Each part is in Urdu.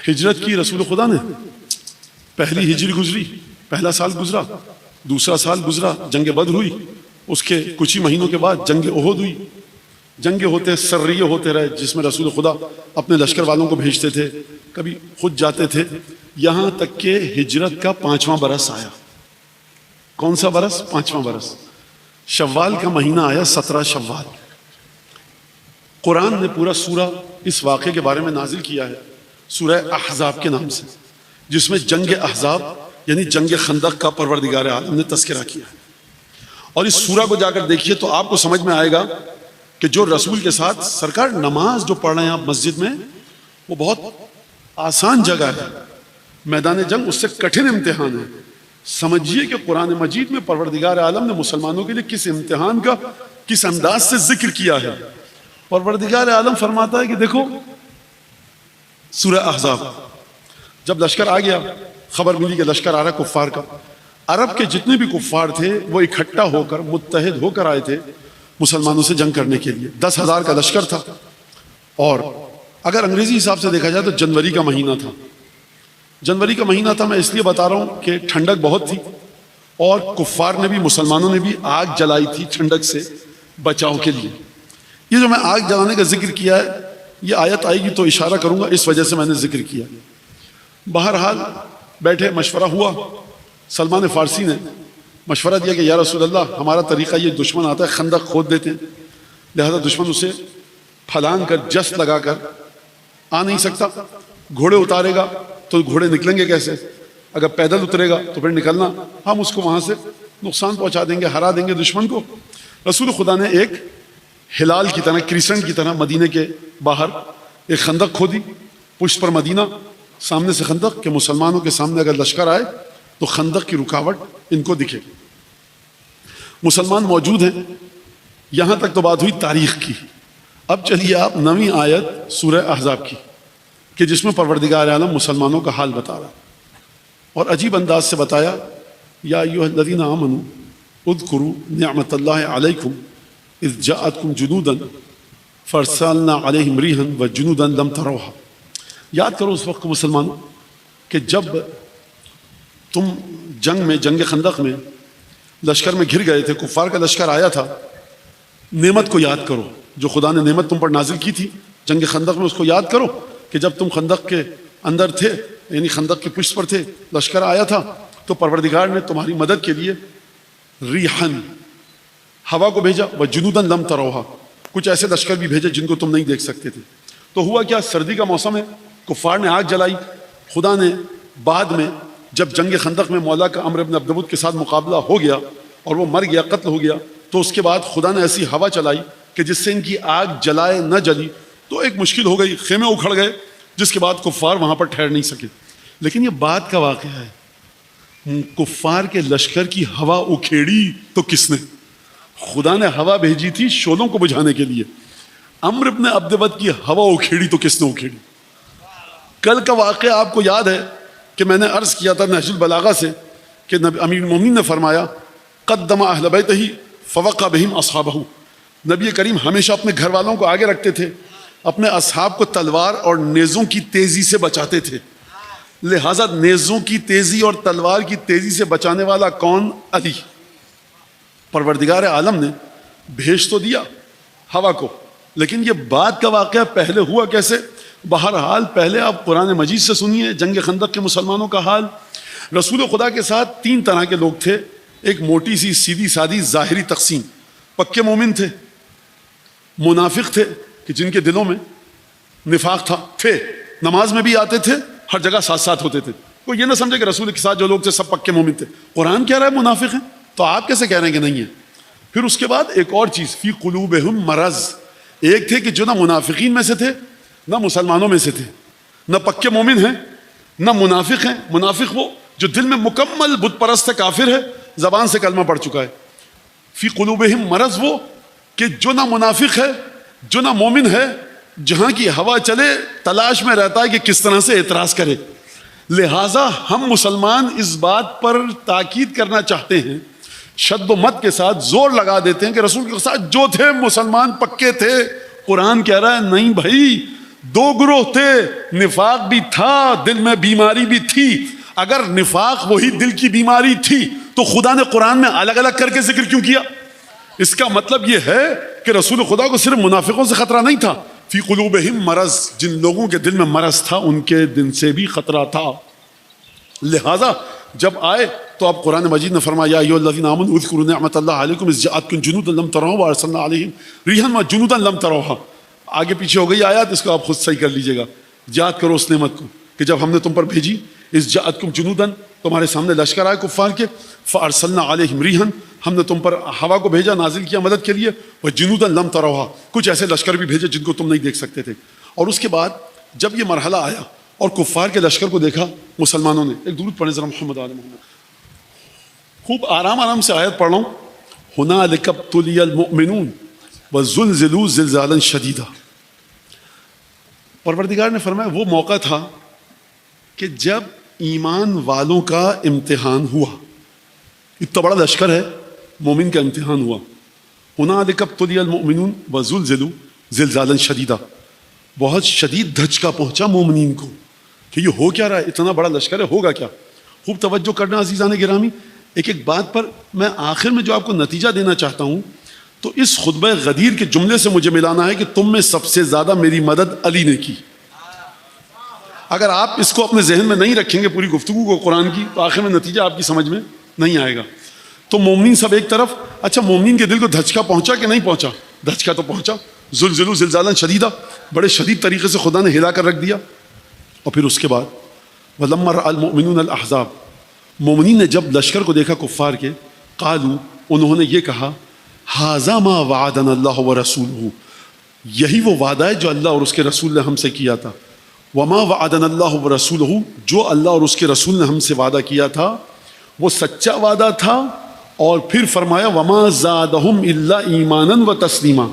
ہجرت کی رسول خدا نے، پہلی ہجری گزری، پہلا سال گزرا، دوسرا سال گزرا، جنگ بدر ہوئی، اس کے کچھ ہی مہینوں کے بعد جنگ احد ہوئی۔ جنگ ہوتے سریے ہوتے رہے جس میں رسول خدا اپنے لشکر والوں کو بھیجتے تھے، کبھی خود جاتے تھے، یہاں تک کہ ہجرت کا 5واں برس آیا۔ کون سا برس؟ 5واں برس۔ شوال کا مہینہ آیا، 17 شوال۔ قرآن نے پورا سورہ اس واقعے کے بارے میں نازل کیا ہے، سورہ احزاب کے نام سے، جس میں جنگ احزاب یعنی جنگ خندق کا پروردگار عالم نے تذکرہ کیا ہے۔ اور اس سورہ کو جا کر دیکھیے تو آپ کو سمجھ میں آئے گا کہ جو رسول کے ساتھ سرکار نماز جو پڑھ رہے ہیں آپ مسجد میں، وہ بہت آسان جگہ ہے، میدان جنگ اس سے کٹھن امتحان ہے۔ سمجھیے کہ قرآن مجید میں پروردگار عالم نے مسلمانوں کے لیے کس امتحان کا کس انداز سے ذکر کیا ہے۔ پروردگار عالم فرماتا ہے کہ دیکھو سورہ احزاب، جب لشکر آ گیا، خبر ملی کہ لشکر آ رہا ہے کفار کا، عرب کے جتنے بھی کفار تھے وہ اکٹھا ہو کر متحد ہو کر آئے تھے مسلمانوں سے جنگ کرنے کے لیے۔ 10,000 کا لشکر تھا، اور اگر انگریزی حساب سے دیکھا جائے تو جنوری کا مہینہ تھا۔ جنوری کا مہینہ تھا، میں اس لیے بتا رہا ہوں کہ ٹھنڈک بہت تھی، اور کفار نے بھی مسلمانوں نے بھی آگ جلائی تھی ٹھنڈک سے بچاؤ کے لیے۔ یہ جو میں آگ جلانے کا ذکر کیا ہے، یہ آیت آئے گی تو اشارہ کروں گا، اس وجہ سے میں نے ذکر کیا۔ بہرحال بیٹھے، مشورہ ہوا، سلمان فارسی نے مشورہ دیا کہ یا رسول اللہ، ہمارا طریقہ یہ، دشمن آتا ہے خندق کھود دیتے ہیں، لہذا دشمن اسے پھلانگ کر جست لگا کر آ نہیں سکتا، گھوڑے اتارے گا تو گھوڑے نکلیں گے کیسے، اگر پیدل اترے گا تو پھر نکلنا، ہم اس کو وہاں سے نقصان پہنچا دیں گے، ہرا دیں گے دشمن کو۔ رسول خدا نے ایک ہلال کی طرح، کرسنٹ کی طرح مدینے کے باہر ایک خندق کھودی، پشت پر مدینہ، سامنے سے خندق، کہ مسلمانوں کے سامنے اگر لشکر آئے تو خندق کی رکاوٹ ان کو دکھے۔ مسلمان موجود ہیں، یہاں تک تو بات ہوئی تاریخ کی۔ اب چلیے آپ 9ویں آیت سورہ احزاب کی، کہ جس میں پروردگار عالم مسلمانوں کا حال بتا رہا، اور عجیب انداز سے بتایا، یا ایھا الذین آمنوا اذکروا نعمت اللہ علیکم اذ جاءتکم جنودا فارسلنا علیہم ریحا وجنودا لم تروها۔ یاد کرو اس وقت کو مسلمانوں کہ جب تم جنگ میں، جنگ خندق میں لشکر میں گھر گئے تھے، کفار کا لشکر آیا تھا، نعمت کو یاد کرو جو خدا نے نعمت تم پر نازل کی تھی جنگ خندق میں، اس کو یاد کرو کہ جب تم خندق کے اندر تھے، یعنی خندق کی پشت پر تھے، لشکر آیا تھا تو پروردگار نے تمہاری مدد کے لیے ریحن، ہوا کو بھیجا، وجنودا لم تروها، کچھ ایسے لشکر بھی بھیجے جن کو تم نہیں دیکھ سکتے تھے۔ تو ہوا کیا، سردی کا موسم ہے، کفار نے آگ جلائی، خدا نے بعد میں جب جنگ خندق میں مولا کا عمرو بن عبد کے ساتھ مقابلہ ہو گیا اور وہ مر گیا، قتل ہو گیا، تو اس کے بعد خدا نے ایسی ہوا چلائی کہ جس سے ان کی آگ جلائے نہ جلی، تو ایک مشکل ہو گئی، خیمے اکھڑ گئے، جس کے بعد کفار وہاں پر ٹھہر نہیں سکے۔ لیکن یہ بعد کا واقعہ ہے، کفار کے لشکر کی ہوا اکھیڑی تو کس نے؟ خدا نے ہوا بھیجی تھی شعلوں کو بجھانے کے لیے، عمرو بن عبد کی ہوا اکھیڑی تو کس نے اکھیڑی؟ کل کا واقعہ آپ کو یاد ہے کہ میں نے عرض کیا تھا نہج البلاغہ سے کہ امیر المومنین نے فرمایا، قدم اہل بیتہ فوقع بہم اصحابہ، نبی کریم ہمیشہ اپنے گھر والوں کو آگے رکھتے تھے، اپنے اصحاب کو تلوار اور نیزوں کی تیزی سے بچاتے تھے، لہٰذا نیزوں کی تیزی اور تلوار کی تیزی سے بچانے والا کون؟ علی۔ پروردگار عالم نے بھیج تو دیا ہوا کو، لیکن یہ بعد کا واقعہ پہلے ہوا کیسے؟ بہرحال پہلے آپ قرآن مجید سے سنیے جنگ خندق کے مسلمانوں کا حال۔ رسول خدا کے ساتھ 3 طرح کے لوگ تھے، ایک موٹی سی سیدھی سادی ظاہری تقسیم، پکے مومن تھے، منافق تھے کہ جن کے دلوں میں نفاق تھے، نماز میں بھی آتے تھے، ہر جگہ ساتھ ساتھ ہوتے تھے، کوئی یہ نہ سمجھے کہ رسول کے ساتھ جو لوگ تھے سب پکے مومن تھے۔ قرآن کہہ رہا ہے منافق ہیں، تو آپ کیسے کہہ رہے ہیں کہ نہیں ہے؟ پھر اس کے بعد ایک اور چیز، فی قلوبہم مرض، ایک تھے کہ جو نہ منافقین میں سے تھے نہ مسلمانوں میں سے تھے، نہ پکے مومن ہیں نہ منافق ہیں۔ منافق وہ جو دل میں مکمل بت پرست ہے، کافر ہے، زبان سے کلمہ پڑھ چکا ہے۔ فی قلوبہم مرض وہ کہ جو نہ منافق ہے جو نہ مومن ہے، جہاں کی ہوا چلے تلاش میں رہتا ہے کہ کس طرح سے اعتراض کرے۔ لہٰذا ہم مسلمان اس بات پر تاکید کرنا چاہتے ہیں، شد و مت کے ساتھ زور لگا دیتے ہیں کہ رسول کے ساتھ جو تھے مسلمان پکے تھے۔ قرآن کہہ رہا ہے نہیں بھائی، دو گروہ تھے, نفاق بھی تھا, دل میں بیماری بھی تھی. اگر نفاق وہی دل کی بیماری تھی تو خدا نے قرآن میں الگ الگ کر کے ذکر کیوں کیا؟ اس کا مطلب یہ ہے کہ رسول خدا کو صرف منافقوں سے خطرہ نہیں تھا, فی قلوبہم مرض, جن لوگوں کے دل میں مرض تھا ان کے دل سے بھی خطرہ تھا. لہذا جب آئے تو اب قرآن مجید نے فرمایا, یا ایھا الذین آمنوا اذکروا نعمت اللہ علیکم اذ جاءتکم جنودا لم تروها وارسلنا علیہم ریحا وجنودا لم تروها. آگے پیچھے ہو گئی آیات, اس کو آپ خود صحیح کر لیجئے گا. یاد کرو اس نعمت کو کہ جب ہم نے تم پر بھیجی, اذ جاءتکم جنودا, تمہارے سامنے لشکر آئے کفار کے, فارسلنا علیہم ریحا, ہم نے تم پر ہوا کو بھیجا, نازل کیا مدد کے لیے, وجنودا لم تروها, کچھ ایسے لشکر بھی بھیجے جن کو تم نہیں دیکھ سکتے تھے. اور اس کے بعد جب یہ مرحلہ آیا اور کفار کے لشکر کو دیکھا مسلمانوں نے, ایک درود پڑھیں ذرا محمد آل محمد. خوب آرام آرام سے آیت پڑھ رہا ہوں. هنالک ابتلی المؤمنون وزلزلوا زلزالا شدیدا. پروردگار نے فرمایا وہ موقع تھا کہ جب ایمان والوں کا امتحان ہوا. اتنا بڑا لشکر ہے, مومن کا امتحان ہوا. هنالک ابتلی المؤمنون وزلزلوا زلزالا شدیدا. بہت شدید دھچکا پہنچا مومنین کو کہ یہ ہو کیا رہا ہے, اتنا بڑا لشکر ہے, ہوگا کیا. خوب توجہ کرنا عزیزان گرامی, ایک ایک بات پر میں آخر میں جو آپ کو نتیجہ دینا چاہتا ہوں, تو اس خطبہ غدیر کے جملے سے مجھے ملانا ہے کہ تم میں سب سے زیادہ میری مدد علی نے کی. اگر آپ اس کو اپنے ذہن میں نہیں رکھیں گے پوری گفتگو کو قرآن کی, تو آخر میں نتیجہ آپ کی سمجھ میں نہیں آئے گا. تو مومنین سب ایک طرف, اچھا مومنین کے دل کو دھچکا پہنچا کہ نہیں پہنچا؟ دھچکا تو پہنچا. زلزلوا زلزالا شدیدا, بڑے شدید طریقے سے خدا نے ہلا کر رکھ دیا. اور پھر اس کے بعد وَلَمَّا رَأَى الْمُؤْمِنُونَ الْأَحْزَابَ, مومنین نے جب لشکر کو دیکھا کفار کے, قالوا, انہوں نے یہ کہا, ھذا ما وعدنا اللہ ورسولہ, یہی وہ وعدہ ہے جو اللہ اور اس کے رسول نے ہم سے کیا تھا. وما وعدنا اللہ ورسولہ, جو اللہ اور اس کے رسول نے ہم سے وعدہ کیا تھا وہ سچا وعدہ تھا. اور پھر فرمایا وما زادہم الا ایمانا وتسلیما.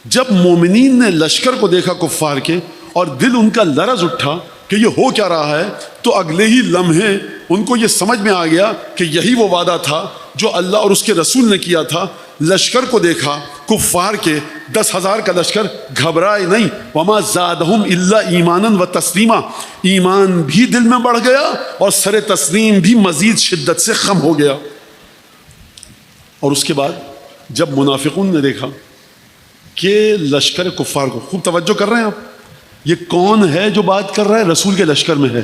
جب مومنین نے لشکر کو دیکھا کفار کے اور دل ان کا لرز اٹھا کہ یہ ہو کیا رہا ہے, تو اگلے ہی لمحے ان کو یہ سمجھ میں آ گیا کہ یہی وہ وعدہ تھا جو اللہ اور اس کے رسول نے کیا تھا. لشکر کو دیکھا کفار کے, 10,000 کا لشکر, گھبرائے نہیں. وما زادہم الا ایمانا وتسلیما, ایمان بھی دل میں بڑھ گیا اور سر تسلیم بھی مزید شدت سے خم ہو گیا. اور اس کے بعد جب منافقون نے دیکھا کہ لشکر کفار کو, خوب توجہ کر رہے ہیں آپ, یہ کون ہے جو بات کر رہا ہے؟ رسول کے لشکر میں ہے.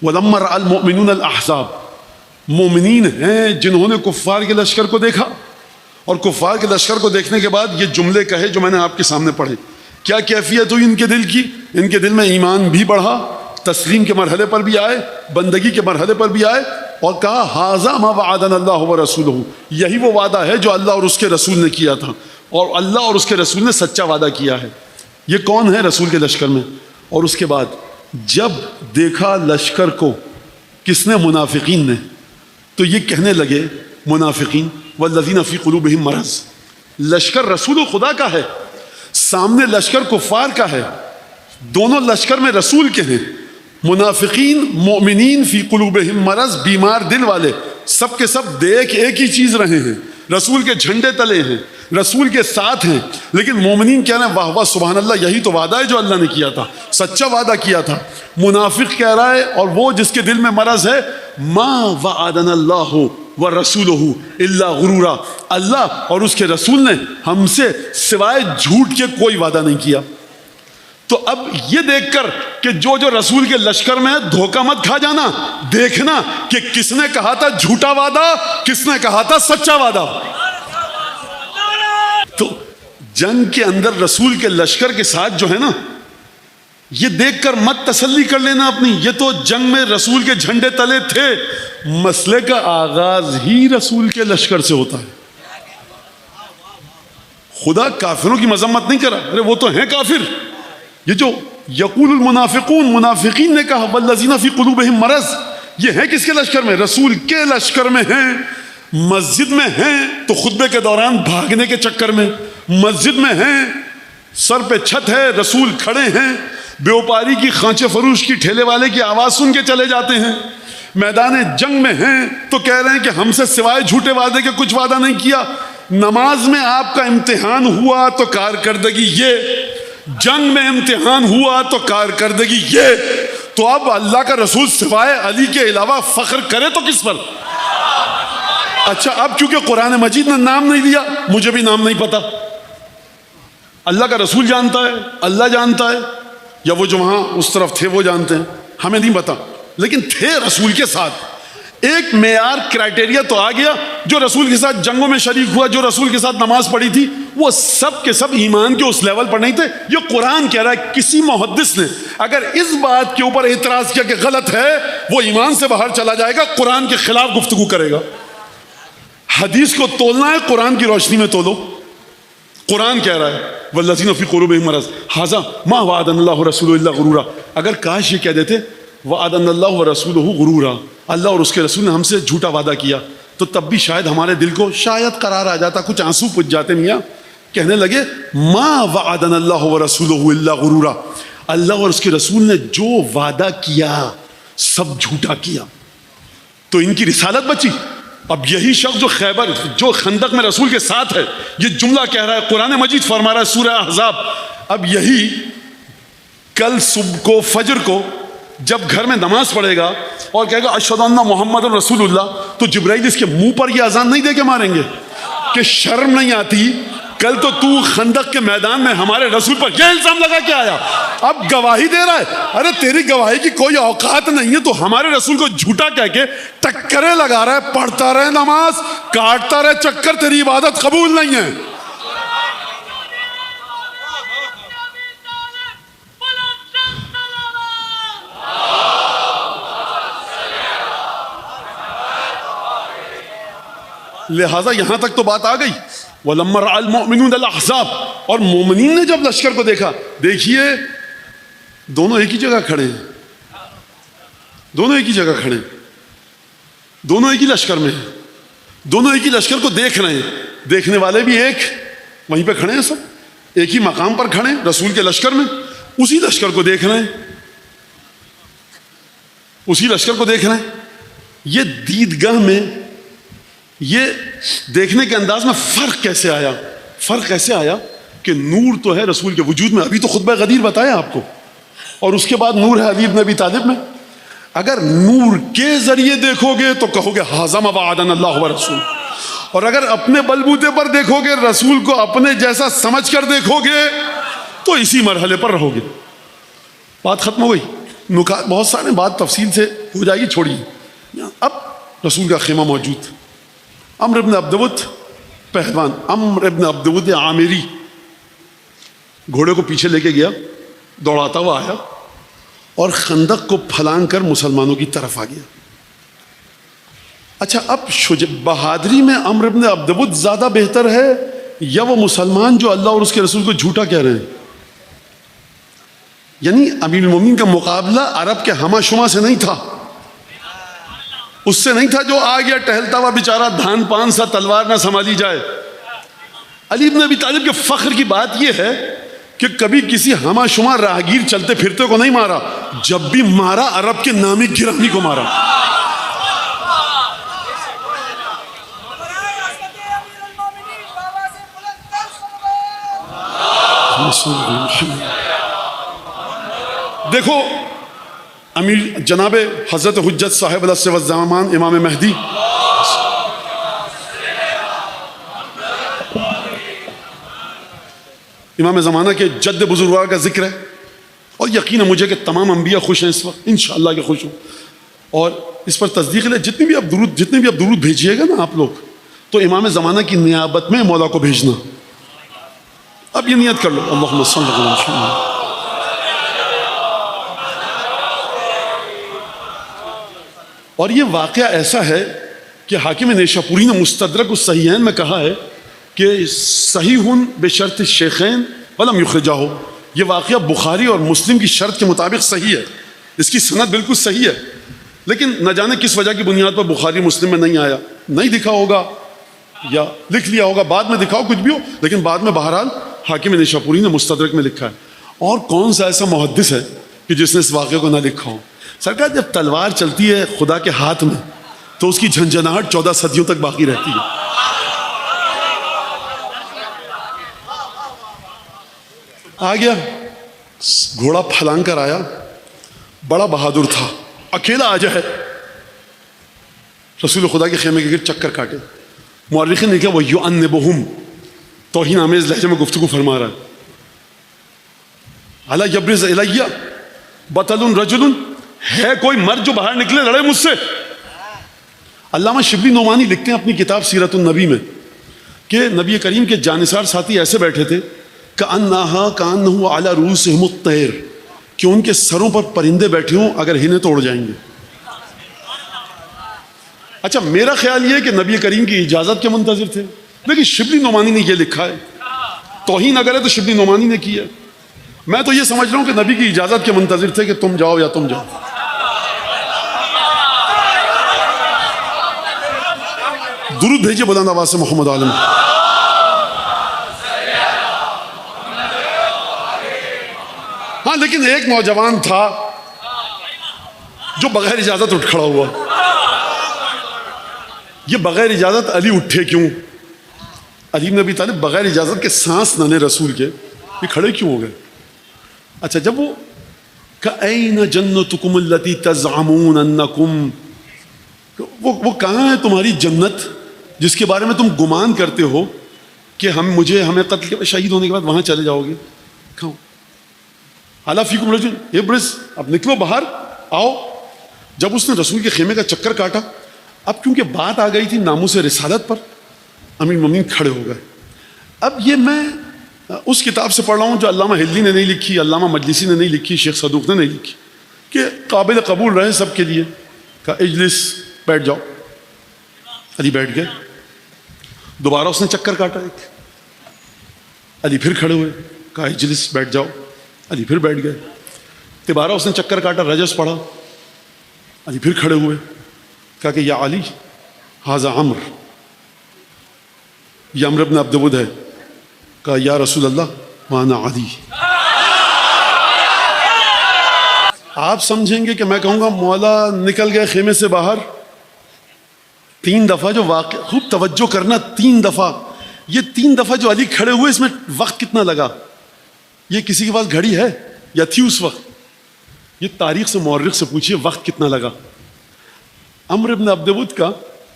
وَلَمَّا رَأَى الْمُؤْمِنُونَ الْأَحْزَابَ, مومنین ہیں جنہوں نے کفار کے لشکر کو دیکھا. اور کفار کے لشکر کو دیکھنے کے بعد یہ جملے کہے جو میں نے آپ کے سامنے پڑھے. کیا کیفیت ہوئی ان کے دل کی؟ ان کے دل میں ایمان بھی بڑھا, تسلیم کے مرحلے پر بھی آئے, بندگی کے مرحلے پر بھی آئے, اور کہا ھذا ما وعدنا اللہ ورسولہ, یہی وہ وعدہ ہے جو اللہ اور اس کے رسول نے کیا تھا, اور اللہ اور اس کے رسول نے سچا وعدہ کیا ہے. یہ کون ہے؟ رسول کے لشکر میں. اور اس کے بعد جب دیکھا لشکر کو کس نے؟ منافقین نے. تو یہ کہنے لگے منافقین, والذین فی قلوبہم مرض, لشکر رسول خدا کا ہے, سامنے لشکر کفار کا ہے, دونوں لشکر میں رسول کے ہیں. منافقین, مومنین, فی قلوبہم مرض, بیمار دل والے, سب کے سب دیکھ ایک ہی چیز رہے ہیں, رسول کے جھنڈے تلے ہیں, رسول کے ساتھ ہیں. لیکن مومنین کہہ رہے ہیں واہ واہ سبحان اللہ, یہی تو وعدہ ہے جو اللہ نے کیا تھا, سچا وعدہ کیا تھا. منافق کہہ رہا ہے, اور وہ جس کے دل میں مرض ہے, ما وعدنا اللہ ورسولہ الا غرورا, اللہ اور اس کے رسول نے ہم سے سوائے جھوٹ کے کوئی وعدہ نہیں کیا. تو اب یہ دیکھ کر کہ جو رسول کے لشکر میں ہے, دھوکہ مت کھا جانا, دیکھنا کہ کس نے کہا تھا جھوٹا وعدہ, کس نے کہا تھا سچا وعدہ. تو جنگ کے اندر رسول کے لشکر کے ساتھ جو ہے نا, یہ دیکھ کر مت تسلی کر لینا اپنی, یہ تو جنگ میں رسول کے جھنڈے تلے تھے. مسئلے کا آغاز ہی رسول کے لشکر سے ہوتا ہے. خدا کافروں کی مذمت نہیں کرا, ارے وہ تو ہیں کافر. یہ جو یقول المنافقون, منافقین نے کہا والذین فی قلوبہم مرض, یہ ہیں کس کے لشکر میں؟ رسول کے لشکر میں ہیں. مسجد میں ہیں تو خطبے کے دوران بھاگنے کے چکر میں, مسجد میں ہیں, سر پہ چھت ہے, رسول کھڑے ہیں, بیوپاری کی خانچے فروش کی ٹھیلے والے کی آواز سن کے چلے جاتے ہیں. میدان جنگ میں ہیں تو کہہ رہے ہیں کہ ہم سے سوائے جھوٹے وعدے کے کچھ وعدہ نہیں کیا. نماز میں آپ کا امتحان ہوا تو کارکردگی یہ جنگ میں امتحان ہوا تو کارکردگی یہ، تو اب اللہ کا رسول سوائے علی کے علاوہ فخر کرے تو کس پر؟ اچھا اب چونکہ قرآن مجید نے نام نہیں لیا، مجھے بھی نام نہیں پتا، اللہ کا رسول جانتا ہے، اللہ جانتا ہے، یا وہ جو وہاں اس طرف تھے وہ جانتے ہیں، ہمیں نہیں پتا، لیکن تھے رسول کے ساتھ۔ ایک معیار کرائٹیریا تو آ گیا، جو رسول کے ساتھ جنگوں میں شریک ہوا، جو رسول کے ساتھ نماز پڑھی تھی، وہ سب کے سب ایمان کے اس لیول پر نہیں تھے۔ یہ قرآن کہہ رہا ہے، کسی محدث نے اگر اس بات کے اوپر اعتراض کیا کہ غلط ہے، وہ ایمان سے باہر چلا جائے گا، قرآن کے خلاف گفتگو کرے گا۔ حدیث کو تولنا ہے قرآن کی روشنی میں تولو۔ قرآن کہہ رہا ہے والذین فی قلوبہم مرض ھذا ما وعدنا اللہ ورسولہ الا غرورا۔ اگر کاش یہ کہہ دیتے وعدنا اللہ ورسولہ غرورا، اللہ اور اس کے رسول نے ہم سے جھوٹا وعدہ کیا، تو تب بھی شاید ہمارے دل کو شاید قرار آ جاتا، کچھ آنسو پوچھ جاتے، میاں کہنے لگے ما وعدنا اللہ ورسولہ الا غرورا، اللہ اور اس کے رسول نے جو وعدہ کیا سب جھوٹا کیا، تو ان کی رسالت بچی۔ اب یہی شخص جو خیبر، جو خندق میں رسول کے ساتھ ہے، یہ جملہ کہہ رہا ہے، قرآن مجید فرما رہا ہے سورہ احزاب، اب یہی کل صبح کو فجر کو جب گھر میں نماز پڑھے گا اور کہے گا اشہد ان محمد رسول اللہ، تو جبرائیل اس کے منہ پر یہ اذان نہیں دے کے ماریں گے کہ شرم نہیں آتی، کل تو خندق کے میدان میں ہمارے رسول پر یہ الزام لگا کے آیا، اب گواہی دے رہا ہے، ارے تیری گواہی کی کوئی اوقات نہیں ہے، تو ہمارے رسول کو جھوٹا کہہ کے ٹکرے لگا رہا ہے، پڑھتا رہے نماز، کاٹتا رہے چکر، تیری عبادت قبول نہیں ہے۔ لہٰذا یہاں تک تو بات آ گئی۔ وَلَمَّا رَأَى الْمُؤْمِنُونَ الْأَحْزَابَ، اور مومنین نے جب لشکر کو دیکھا، دیکھیے دونوں ایک ہی جگہ کھڑے ہیں، دونوں ایک ہی جگہ کھڑے ہیں، دونوں ایک ہی لشکر میں ہیں، دونوں ایک ہی لشکر کو دیکھ رہے ہیں، دیکھنے والے بھی ایک وہیں پہ کھڑے ہیں، سب ایک ہی مقام پر کھڑے ہیں رسول کے لشکر میں، اسی لشکر کو دیکھ رہے ہیں، اسی لشکر کو دیکھ رہے ہیں۔ یہ دیدگاہ میں، یہ دیکھنے کے انداز میں فرق کیسے آیا؟ فرق کیسے آیا کہ نور تو ہے رسول کے وجود میں، ابھی تو خطبہ غدیر بتایا آپ کو، اور اس کے بعد نور ہے علی بن ابی طالب میں۔ اگر نور کے ذریعے دیکھو گے تو کہو گے ھذا ما وعدنا اللہ ورسول، اور اگر اپنے بلبوتے پر دیکھو گے، رسول کو اپنے جیسا سمجھ کر دیکھو گے، تو اسی مرحلے پر رہو گے۔ بات ختم ہو گئی، نکات بہت سارے، بات تفصیل سے ہو جائے گی، چھوڑیے۔ اب رسول کا خیمہ موجود، عمرو بن عبدود پہلوان، عمرو بن عبدود عامری گھوڑے کو پیچھے لے کے گیا، دوڑاتا ہوا آیا اور خندق کو پھلانگ کر مسلمانوں کی طرف آ گیا۔ اچھا اب بہادری میں عمرو بن عبدود زیادہ بہتر ہے یا وہ مسلمان جو اللہ اور اس کے رسول کو جھوٹا کہہ رہے ہیں؟ یعنی امیر المومنین کا مقابلہ عرب کے ہمہ شمہ سے نہیں تھا، اس سے نہیں تھا جو آ گیا ٹہلتا ہوا بیچارہ، دھان پان سا، تلوار نہ سنبھالی جائے۔ علی بن ابی طالب کے فخر کی بات یہ ہے کہ کبھی کسی ہمہ شمار راہگیر چلتے پھرتے کو نہیں مارا، جب بھی مارا عرب کے نامی گرامی کو مارا۔ دیکھو امیر جناب حضرت حجت صاحب العصر والزمان امام مہدی امام زمانہ کے جد بزرگوار کا ذکر ہے، اور یقین ہے مجھے کہ تمام انبیاء خوش ہیں اس وقت، انشاءاللہ کہ خوش ہوں، اور اس پر تصدیق لے جتنے بھی اب درود بھیجیے گا نا آپ لوگ، تو امام زمانہ کی نیابت میں مولا کو بھیجنا۔ اب یہ نیت کر لو، اللہم صل علی محمد۔ اور یہ واقعہ ایسا ہے کہ حاکم نیشاپوری نے مستدرک الصحیحین میں کہا ہے کہ صحیح بشرط الشیخین ولم یخرجہ، یہ واقعہ بخاری اور مسلم کی شرط کے مطابق صحیح ہے، اس کی سند بالکل صحیح ہے، لیکن نہ جانے کس وجہ کی بنیاد پر بخاری مسلم میں نہیں آیا، نہیں دکھا ہوگا یا لکھ لیا ہوگا، بعد میں دکھاؤ کچھ بھی ہو، لیکن بعد میں بہرحال حاکم نیشاپوری نے مستدرک میں لکھا ہے۔ اور کون سا ایسا محدث ہے کہ جس نے اس واقعے کو نہ لکھا ہو؟ سرکار جب تلوار چلتی ہے خدا کے ہاتھ میں تو اس کی جھنجھناہٹ 14 صدیوں تک باقی رہتی ہے۔ آ گیا گھوڑا پھلانگ کر آیا، بڑا بہادر تھا، اکیلا آ جائے، رسول خدا کے خیمے کے گرد چکر کاٹے. مورخین نے کہا وہ یعنبہم، توہین آمیز لہجے میں گفتگو فرما رہا ہے. الا یبرز الیہ بطل رجل، ہے کوئی مرد جو باہر نکلے لڑے مجھ سے. علامہ شبلی نعمانی لکھتے ہیں اپنی کتاب سیرت النبی میں کہ نبی کریم کے جانثار ساتھی ایسے بیٹھے تھے کأنہ علی رؤوسہم الطیر، کہ ان کے سروں پر پرندے بیٹھے ہوں، اگر ہنے تو اڑ جائیں گے. اچھا میرا خیال یہ ہے کہ نبی کریم کی اجازت کے منتظر تھے، لیکن شبلی نعمانی نے یہ لکھا ہے. توہین اگر ہے تو شبلی نعمانی نے کی ہے. میں تو یہ سمجھ رہا ہوں کہ نبی کی اجازت کے منتظر تھے کہ تم جاؤ یا تم جاؤ. درود بھیجیے بلند آواز سے محمد عالم. ہاں لیکن ایک نوجوان تھا جو بغیر اجازت اٹھ کھڑا ہوا. یہ بغیر اجازت علی اٹھے کیوں؟ علی بن ابی طالب بغیر اجازت کے سانس نہ لے رسول کے، یہ کھڑے کیوں ہو گئے؟ اچھا جب وہ کأین جنتکم التی تزعمون انکم، وہ کہاں ہے تمہاری جنت جس کے بارے میں تم گمان کرتے ہو کہ ہمیں قتل کے شہید ہونے کے بعد وہاں چلے جاؤ گے؟ کہاں؟ الا فیکم رجل ابرز، اب نکلو باہر آؤ. جب اس نے رسول کے خیمے کا چکر کاٹا، اب کیونکہ بات آ گئی تھی ناموس رسالت پر، امیر المومنین کھڑے ہو گئے. اب یہ میں اس کتاب سے پڑھ رہا ہوں جو علامہ ہلی نے نہیں لکھی، علامہ مجلسی نے نہیں لکھی، شیخ صدوق نے نہیں لکھی، کہ قابل قبول رہے سب کے لیے. کہا اجلس، بیٹھ جاؤ. علی بیٹھ گئے. دوبارہ اس نے چکر کاٹا ایک، علی پھر کھڑے ہوئے. کہا اجلس، بیٹھ جاؤ. علی پھر بیٹھ گئے. دوبارہ اس نے چکر کاٹا، رجس پڑھا. علی پھر کھڑے ہوئے. کہا کہ یا علی ھذا عمر، یہ عمرو بن عبد ود ہے. کہا یا رسول اللہ وانا علی. آپ سمجھیں گے کہ میں کہوں گا مولا نکل گئے خیمے سے باہر 3 دفعہ، جو واقع خوب توجہ کرنا، 3 دفعہ، یہ 3 دفعہ جو علی کھڑے ہوئے اس میں وقت کتنا لگا؟ یہ کسی کے پاس گھڑی ہے یا تھی اس وقت؟ یہ تاریخ سے مورخ سے پوچھئے وقت کتنا لگا. عمرو بن عبد ود کا،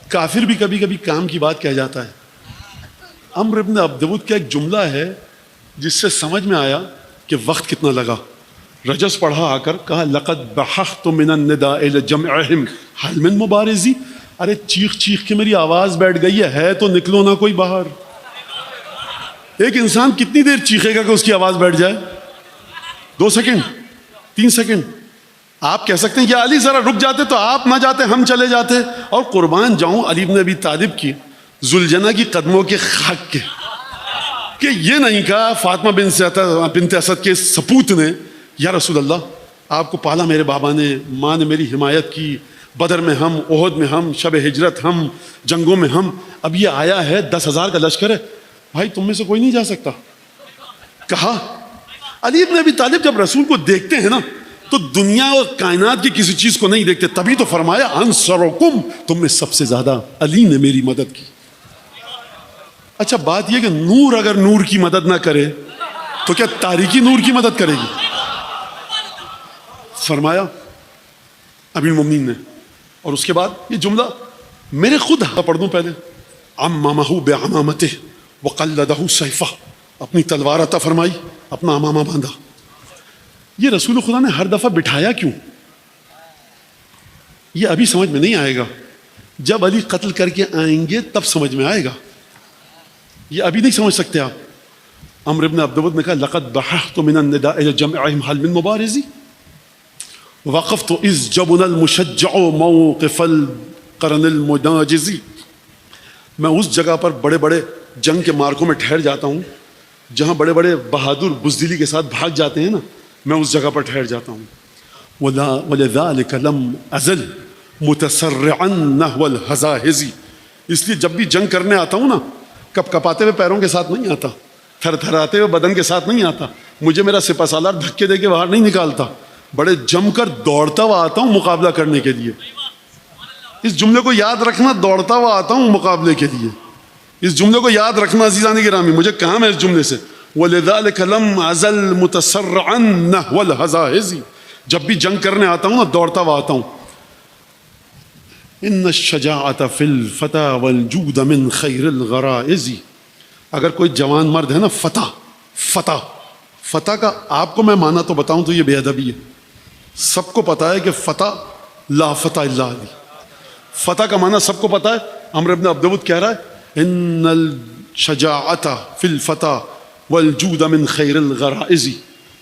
کافر بھی کبھی کبھی کام کی بات کہہ جاتا ہے. عمرو بن عبد ود کا ایک جملہ ہے جس سے سمجھ میں آیا کہ وقت کتنا لگا. رجس پڑھا آ کر، کہا لقد بحثت من النداء لجمعهم هل من مبارزی. ارے چیخ چیخ کے میری آواز بیٹھ گئی ہے تو نکلو نہ کوئی باہر. ایک انسان کتنی دیر چیخے گا کہ اس کی آواز بیٹھ جائے؟ 2 سیکنڈ، 3 سیکنڈ. آپ کہہ سکتے ہیں یا علی ذرا رک جاتے تو آپ نہ جاتے، ہم چلے جاتے. اور قربان جاؤں علی بن ابی طالب کی ذوالجنہ کی قدموں کے خاک کے، کہ یہ نہیں کہا فاطمہ بنت اسد کے سپوت نے یا رسول اللہ آپ کو پالا میرے بابا نے، ماں نے میری حمایت کی، بدر میں ہم، احد میں ہم، شب ہجرت ہم، جنگوں میں ہم، اب یہ آیا ہے 10,000 کا لشکر ہے، بھائی تم میں سے کوئی نہیں جا سکتا. کہا علی بن ابی طالب جب رسول کو دیکھتے ہیں نا تو دنیا اور کائنات کی کسی چیز کو نہیں دیکھتے. تبھی تو فرمایا انصرکم، تم میں سب سے زیادہ علی نے میری مدد کی. اچھا بات یہ کہ نور اگر نور کی مدد نہ کرے تو کیا تاریکی نور کی مدد کرے گی؟ فرمایا امیر المومنین نے. اور اس کے بعد یہ جملہ میرے خود پڑھ دوں پہلے، عممہ بعمامتہ وقلدہ سیفہ، اپنی تلوار عطا فرمائی، اپنا امامہ باندھا. یہ رسول خدا نے ہر دفعہ بٹھایا کیوں؟ یہ ابھی سمجھ میں نہیں آئے گا، جب علی قتل کر کے آئیں گے تب سمجھ میں آئے گا. یہ ابھی نہیں سمجھ سکتے آپ. عمرو بن عبد ود نے کہا لقد بحثت من النداء لجمعهم هل من مبارزی وقفت اذ جبن المشجع موقف القرن المناجزی. میں اس جگہ پر بڑے بڑے جنگ کے مارکوں میں ٹھہر جاتا ہوں جہاں بڑے بڑے بہادر بزدلی کے ساتھ بھاگ جاتے ہیں نا، میں اس جگہ پر ٹھہر جاتا ہوں. وَلَذَلِكَ لَمْ أَزَلْ مُتَسَرِّعًا نَحْوَ الْحَزَاحِزِ. اس لیے جب بھی جنگ کرنے آتا ہوں نا، کپ کپاتے ہوئے پیروں کے ساتھ نہیں آتا، تھر تھراتے ہوئے بدن کے ساتھ نہیں آتا. مجھے میرا سپہ سالار دھکے دے کے باہر نہیں نکالتا، بڑے جم کر دوڑتا ہوا آتا ہوں مقابلہ کرنے کے لیے. اس جملے کو یاد رکھنا، دوڑتا ہوا آتا ہوں مقابلے کے لیے. اس جملے کو یاد رکھنا عزیزان گرامی، مجھے کام ہے اس جملے سے. وَلِذَلِكَ لَمْ أَزَلْ مُتَسَرَّعًا نَحْوَ الْحَزَائِزِ، جب بھی جنگ کرنے آتا ہوں نا دوڑتا ہوا آتا ہوں. إِنَّ الشَّجَاعَةَ فِي الْفَتَى وَالْجُودَ مِنْ خَيْرِ الْغَرَائِزِ. اگر کوئی جوان مرد ہے نا فتح کا آپ کو میں مانا تو بتاؤں تو یہ بے ادبی ہے. سب کو پتا ہے کہ فتح لا فتح الا علی. فتح کا معنی سب کو پتا ہے. عمرو بن عبد الود کہہ رہا ہے ان الشجاعۃ فی الفتح والجود من خیر الغرائز.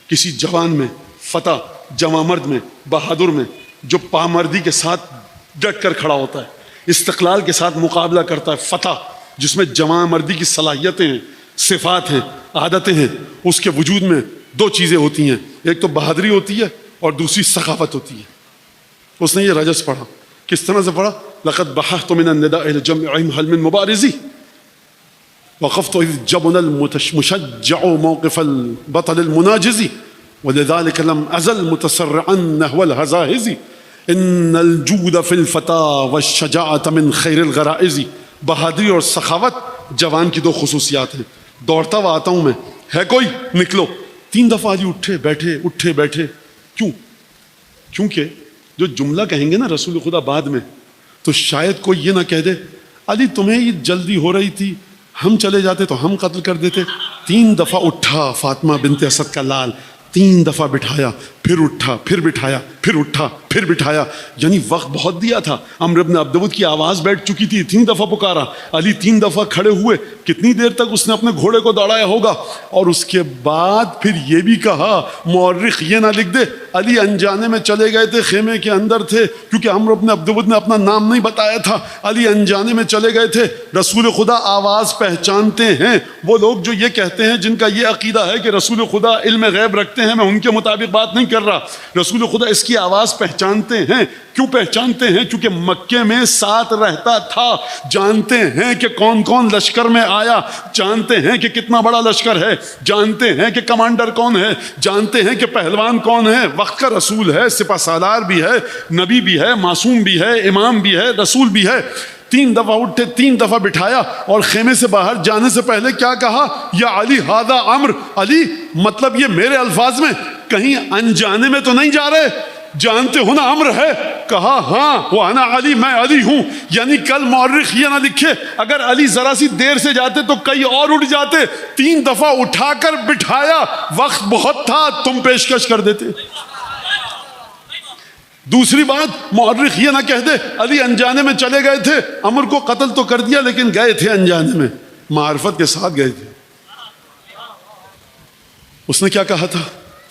کسی جوان میں، فتح جوان مرد میں، بہادر میں، جو پامردی کے ساتھ ڈٹ کر کھڑا ہوتا ہے، استقلال کے ساتھ مقابلہ کرتا ہے، فتح جس میں جوان مردی کی صلاحیتیں ہیں، صفات ہیں، عادتیں ہیں، اس کے وجود میں دو چیزیں ہوتی ہیں، ایک تو بہادری ہوتی ہے اور دوسری سخاوت ہوتی ہے. اس نے یہ رجس پڑھا. کس طرح سے پڑھا؟ لقد بحثت من النداء الى جمعهم هل من مبارزی وقفت اذ جبن المشجع موقف البطل المناجزی ولذلك لم ازل متسرعا نحو الهزاهز. ان الجود في الفتى والشجاعة من خير الغرائز. بہادری اور سخاوت جوان کی دو خصوصیات ہیں. دوڑتا ہوا آتا ہوں میں، ہے کوئی؟ نکلو. 3 دفعہ علی اٹھے بیٹھے. کیوں؟ کیونکہ جو جملہ کہیں گے نا رسول خدا بعد میں، تو شاید کوئی یہ نہ کہہ دے علی تمہیں یہ جلدی ہو رہی تھی، ہم چلے جاتے تو ہم قتل کر دیتے. 3 دفعہ اٹھا فاطمہ بنت اسد کا لال، 3 دفعہ بٹھایا، پھر اٹھا، پھر بٹھایا، پھر اٹھا، پھر بٹھایا. یعنی وقت بہت دیا تھا. عمرو بن عبد الود کی آواز بیٹھ چکی تھی، 3 دفعہ پکارا. علی 3 دفعہ کھڑے ہوئے. کتنی دیر تک اس نے اپنے گھوڑے کو دوڑایا ہوگا؟ اور اس کے بعد پھر یہ بھی کہا، مورخ یہ نہ لکھ دے علی انجانے میں چلے گئے تھے، خیمے کے اندر تھے، کیونکہ عمرو بن عبد الود نے اپنا نام نہیں بتایا تھا. علی انجانے میں چلے گئے تھے. رسول خدا آواز پہچانتے ہیں. وہ لوگ جو یہ کہتے ہیں، جن کا یہ عقیدہ ہے کہ رسول خدا علم غیب رکھتے ہیں، میں ان کے مطابق بات نہیں کر رہا. رسول خدا اس کی آواز پہچانتے ہیں. کیوں پہچانتے ہیں؟ کیونکہ مکے میں ساتھ رہتا تھا. جانتے ہیں کہ کون کون لشکر میں آیا، جانتے ہیں کہ کتنا بڑا لشکر ہے، جانتے ہیں کہ کمانڈر کون ہے، جانتے ہیں کہ پہلوان کون ہے. وقت کا رسول ہے، سپہ سالار بھی ہے، نبی بھی ہے، معصوم بھی ہے، امام بھی ہے، رسول بھی ہے. 3 دفعہ اٹھے، 3 دفعہ بٹھایا، اور خیمے سے باہر جانے سے پہلے کیا کہا؟ یا علی ھذا امر. علی مطلب یہ میرے الفاظ میں کہیں انجانے میں تو نہیں جا رہے، جانتے ہو نا امر ہے. کہا ہاں وانا علی، میں علی ہوں. یعنی کل مورخ یہ نہ لکھے اگر علی ذرا سی دیر سے جاتے تو کئی اور اٹھ جاتے. 3 دفعہ اٹھا کر بٹھایا، وقت بہت تھا، تم پیشکش کر دیتے. دوسری بات، مورخ یہ نہ کہہ دے علی انجانے میں چلے گئے تھے، امر کو قتل تو کر دیا لیکن گئے تھے انجانے میں، معرفت کے ساتھ گئے تھے. اس نے کیا کہا تھا؟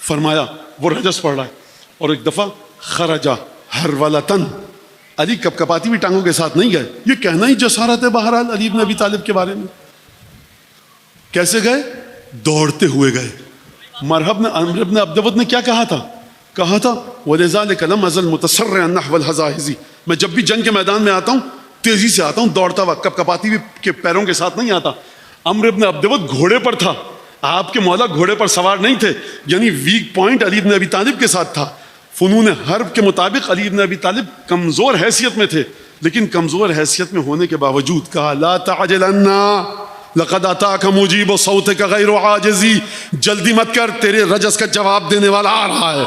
فرمایا، وہ رجس پڑھ رہا ہے، اور ایک دفعہ خرجا ہرولتن. علی کپ کپاتی بھی ٹانگوں کے ساتھ نہیں گئے. یہ کہنا ہی جسارت ہے بہرحال علی بن ابی طالب کے بارے میں. کیسے گئے؟ دوڑتے ہوئے گئے. مرحب نے عمرو بن عبد الود نے کیا کہا تھا؟ کہا تھا وَلِذَلِكَ لَمْ أَزَلْ مُتَسَرِّعًا نَحْوَ الْحَزَائِزِ. میں جب بھی جنگ کے میدان میں آتا ہوں تیزی سے آتا ہوں، دوڑتا ہوا، کپ کپاتی بھی کے پیروں کے ساتھ نہیں آتا. عمرو بن عبد الود گھوڑے پر تھا، آپ کے مولا گھوڑے پر سوار نہیں تھے. یعنی ویک پوائنٹ علی بن ابی طالب کے ساتھ تھا. فنون حرب کے مطابق علی بن ابی طالب کمزور حیثیت میں تھے، لیکن کمزور حیثیت میں ہونے کے باوجود کہا لا تعجلن لقد اتاک مجیب صوتک غیر عاجزی. جلدی مت کر، تیرے رجس کا جواب دینے والا آ رہا ہے.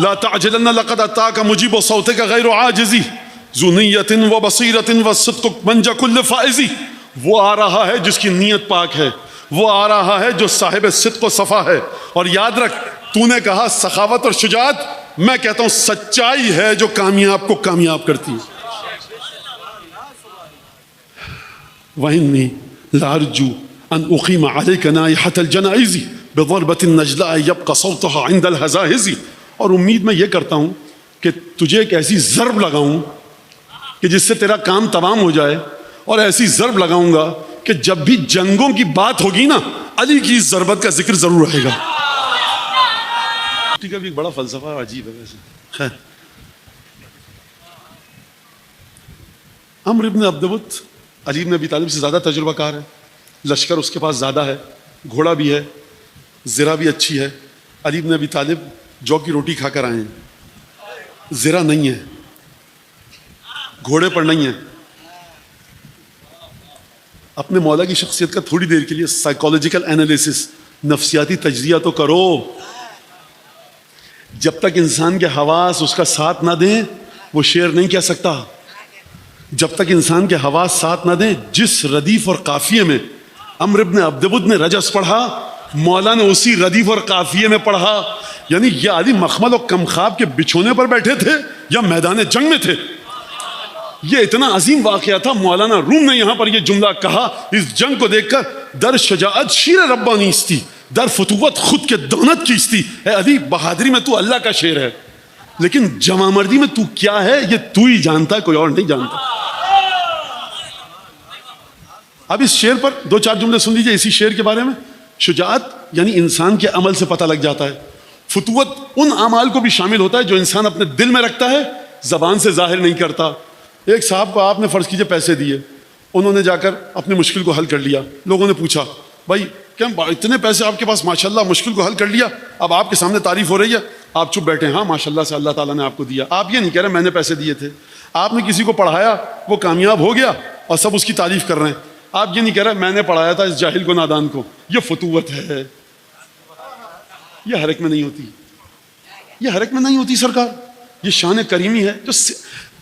لا تعجلن لقد اتاک مجیب صوتک غیر عاجزی ذو نیت و بصیرت و صدق منج کل فائزی. وہ آ رہا ہے جس کی نیت پاک ہے، وہ آ رہا ہے جو صاحب صدق و صفا ہے. اور یاد رکھ، تو نے کہا سخاوت اور شجاعت، میں کہتا ہوں سچائی ہے جو کامیاب کو کامیاب کرتی ہے. وَإِنِّي لَأَرْجُو أَنْ أُقِيمَ عَلَيْكَ نَائِحَةَ الْجَنَائِزِ بِضَرْبَةٍ النَّجْلَاءِ يَبْقَى صَوْتُهَا عِنْدَ الْحَزَائِزِ. اور امید میں یہ کرتا ہوں کہ تجھے ایک ایسی ضرب لگاؤں کہ جس سے تیرا کام تمام ہو جائے، اور ایسی ضرب لگاؤں گا کہ جب بھی جنگوں کی بات ہوگی نا، علی کی ضربت کا ذکر ضرور رہے گا. کا بھی ایک بڑا فلسفہ عجیب ہے ویسے. خیر، عمرو بن عبد الود علی بن ابی طالب سے زیادہ تجربہ کار ہے. لشکر اس کے پاس زیادہ ہے، گھوڑا بھی ہے، زرہ بھی اچھی ہے. علی بن ابی طالب جو کی روٹی کھا کر آئے ہیں، زرہ نہیں ہے، گھوڑے پر نہیں ہے. اپنے مولا کی شخصیت کا تھوڑی دیر کے لیے سائیکالوجیکل انالیسس، نفسیاتی تجزیہ تو کرو. جب تک انسان کے حواس اس کا ساتھ نہ دیں وہ شعر نہیں کہہ سکتا. جب تک انسان کے حواس ساتھ نہ دیں، جس ردیف اور قافیے میں عمرو بن عبدبد نے رجس پڑھا، مولا نے اسی ردیف اور قافیے میں پڑھا. یعنی یہ علی مخمل و کمخاب کے بچھونے پر بیٹھے تھے یا میدان جنگ میں تھے؟ یہ اتنا عظیم واقعہ تھا. مولانا روم نے یہاں پر یہ جملہ کہا اس جنگ کو دیکھ کر، در شجاعت شیر ربانی استی، در فتوت خود کے دانت کیستی. اے علی، بہادری میں تو اللہ کا شعر ہے، لیکن جمع مردی میں تو کیا ہے یہ تو ہی جانتا ہے، کوئی اور نہیں جانتا. اب اس شعر پر دو چار جملے سن لیجئے اسی شعر کے بارے میں. شجاعت یعنی انسان کے عمل سے پتہ لگ جاتا ہے. فتوت ان اعمال کو بھی شامل ہوتا ہے جو انسان اپنے دل میں رکھتا ہے، زبان سے ظاہر نہیں کرتا. ایک صاحب کو آپ نے فرض کیجئے پیسے دیے، انہوں نے جا کر اپنی مشکل کو حل کر لیا. لوگوں نے پوچھا بھائی کیا اتنے پیسے آپ کے پاس، ماشاءاللہ مشکل کو حل کر لیا، اب آپ کے سامنے تعریف ہو رہی ہے، آپ چپ بیٹھے. ہاں ماشاءاللہ سے اللہ تعالیٰ نے آپ کو دیا. آپ یہ نہیں کہہ رہے میں نے پیسے دیے تھے. آپ نے کسی کو پڑھایا، وہ کامیاب ہو گیا اور سب اس کی تعریف کر رہے ہیں. آپ یہ نہیں کہہ رہے میں نے پڑھایا تھا اس جاہل کو، نادان کو. یہ فتوت ہے. یہ ہر ایک میں نہیں ہوتی، یہ ہر ایک میں نہیں ہوتی سرکار. یہ شان کریمی ہے جو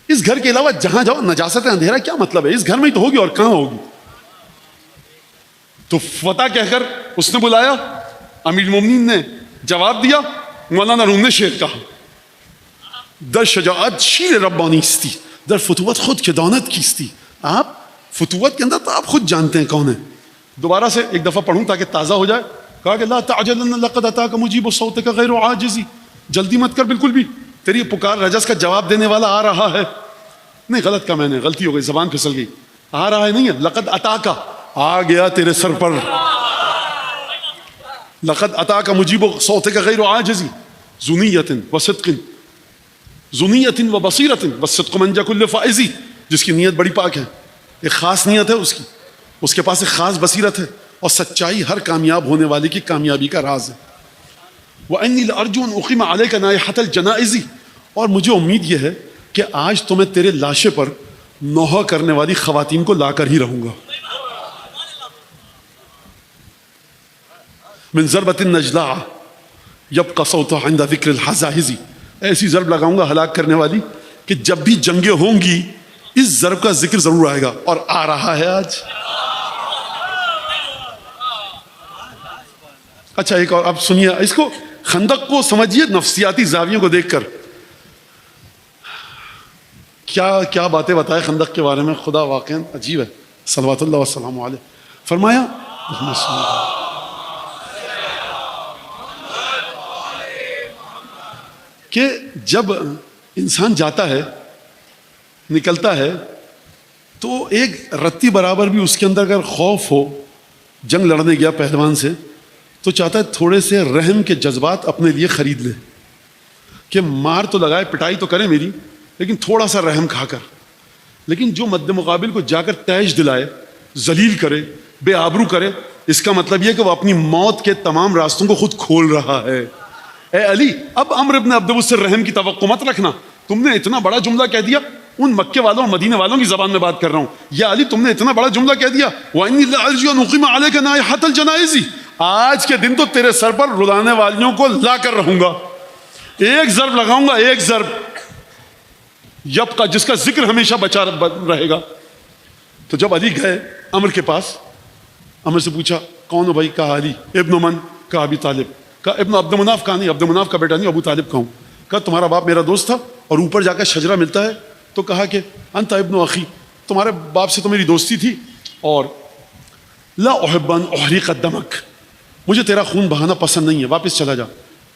اس گھر کے علاوہ جہاں جاؤ نجاست اندھیرا کیا مطلب ہے؟ اس گھر میں ہی تو ہوگی اور کہاں ہوگی. تو فتح کہہ کر اس نے بلایا، امیر المومنین نے جواب دیا، مولانا روم نے شعر کہا، در شجاعت شیر ربانی استی، در فتوت خود کے دانت کیستی. آپ فتوت کے اندر تو آپ خود جانتے ہیں کون ہے. دوبارہ سے ایک دفعہ پڑھوں تاکہ تازہ ہو جائے. کہا کہ لا تعجلن لقد اتاک مجیب صوتک غیر عاجزی، جلدی مت کر بالکل بھی، تیری پکار رجس کا جواب دینے والا آ رہا ہے. نہیں غلط کہا میں نے، غلطی ہو گئی، زبان پھسل گئی. آ رہا ہے نہیں ہے، لقد اتاک، آ گیا تیرے سر پر. لقد اتاک مجیب صوتک غیر عاجزی زنیۃ وصدق، زنیۃ وبصیرۃ والصدق منجا کل فائزی. جس کی نیت بڑی پاک ہے، ایک خاص نیت ہے اس کی، اس کے پاس ایک خاص بصیرت ہے، اور سچائی ہر کامیاب ہونے والے کی کامیابی کا راز ہے. وَإِنِّي لَأَرْجُو أَنْ أُقِيمَ عَلَيْكَ نَائِحَةَ الْجَنَائِزِ، اور مجھے امید یہ ہے کہ آج تو میں تیرے لاشے پر نوحہ کرنے والی خواتین کو لا کر ہی رہوں گا. من ضربۃ النجلاء یبقى صوتها عند ذکر الحزاحز، ایسی ضرب لگاؤں گا ہلاک کرنے والی کہ جب بھی جنگیں ہوں گی اس ضرب کا ذکر ضرور آئے گا، اور آ رہا ہے آج. اچھا ایک اور اب سنیے اس کو، خندق کو سمجھیے نفسیاتی زاویوں کو دیکھ کر. کیا کیا باتیں بتائے خندق کے بارے میں، خدا واقعا عجیب ہے. صلوات اللہ والسلام علیہ. فرمایا کہ جب انسان جاتا ہے، نکلتا ہے، تو ایک رتی برابر بھی اس کے اندر اگر خوف ہو، جنگ لڑنے گیا پہلوان سے، تو چاہتا ہے تھوڑے سے رحم کے جذبات اپنے لیے خرید لے، کہ مار تو لگائے، پٹائی تو کرے میری، لیکن تھوڑا سا رحم کھا کر. لیکن جو مد مقابل کو جا کر تیش دلائے، ذلیل کرے، بے آبرو کرے، اس کا مطلب یہ کہ وہ اپنی موت کے تمام راستوں کو خود کھول رہا ہے. اے علی، اب عمرو بن عبدبد سے رحم کی توقع مت رکھنا. تم نے اتنا بڑا جملہ کہہ دیا، ان مکے والوں اور مدینے والوں کی زبان میں بات کر رہا ہوں. یا علی تم نے اتنا بڑا جملہ کہہ دیا، وَإِنِّي لَأَرْجُو أَنْ أُقِيمَ عَلَيْكَ نَائِحَةَ الْجَنَائِزِ، آج کے دن تو تیرے سر پر رلانے والیوں کو لا کر رہوں گا. ایک ضرب لگاؤں گا، ایک ضرب یبقى، جس کا ذکر ہمیشہ بچا رہے گا. تو جب علی گئے عمر کے پاس، عمر سے پوچھا کون ہو بھائی؟ کہا علی. ابن من؟ کہا ابی طالب. کہا ابن عبد مناف؟ کہا نہیں، عبد مناف کا بیٹا نہیں، ابو طالب کا ہوں. کہا تمہارا باپ میرا دوست تھا، اور اوپر جا کر شجرہ ملتا ہے تو کہا کہ انت ابن اخی، تمہارے باپ سے تو میری دوستی تھی، اور لا احب ان احرق دمک، مجھے تیرا خون بہانا پسند نہیں ہے، واپس چلا جا.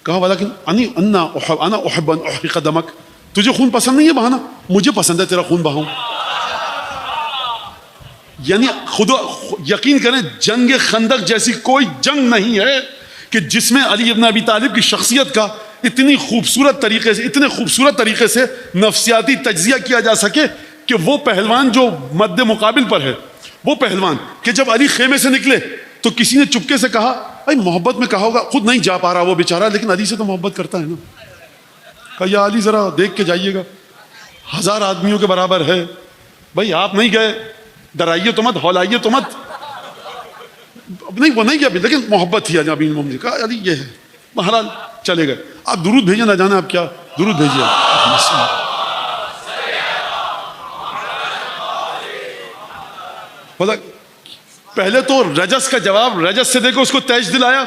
کہا ولیکن انا احب ان احرق دمک، تجھے خون پسند نہیں ہے بہانا، مجھے پسند ہے تیرا خون بہاؤں. یعنی خود یقین کریں جنگ خندق جیسی کوئی جنگ نہیں ہے کہ جس میں علی ابن ابی طالب کی شخصیت کا اتنے خوبصورت طریقے سے نفسیاتی تجزیہ کیا جا سکے کہ وہ پہلوان جو مد مقابل پر ہے، وہ پہلوان کہ جب علی خیمے سے نکلے تو کسی نے چپکے سے کہا، بھائی محبت میں کہا ہوگا، خود نہیں جا پا رہا وہ بیچارہ، لیکن علی سے تو محبت کرتا ہے نا. کہا یا علی ذرا دیکھ کے جائیے گا، 1000 آدمیوں کے برابر ہے. بھائی آپ نہیں گئے، ڈرائیے تو مت، ہولائیے تو مت. نہیں وہ نہیں کیا لیکن محبت تھی امیر المومنین کہا علی یہ ہے، بہرحال چلے گئے. آپ درود بھیجیں نہ جانا آپ کیا درود بھیجیے. پہلے تو رجس کا جواب رجس سے دے کے اس کو تیج دلایا.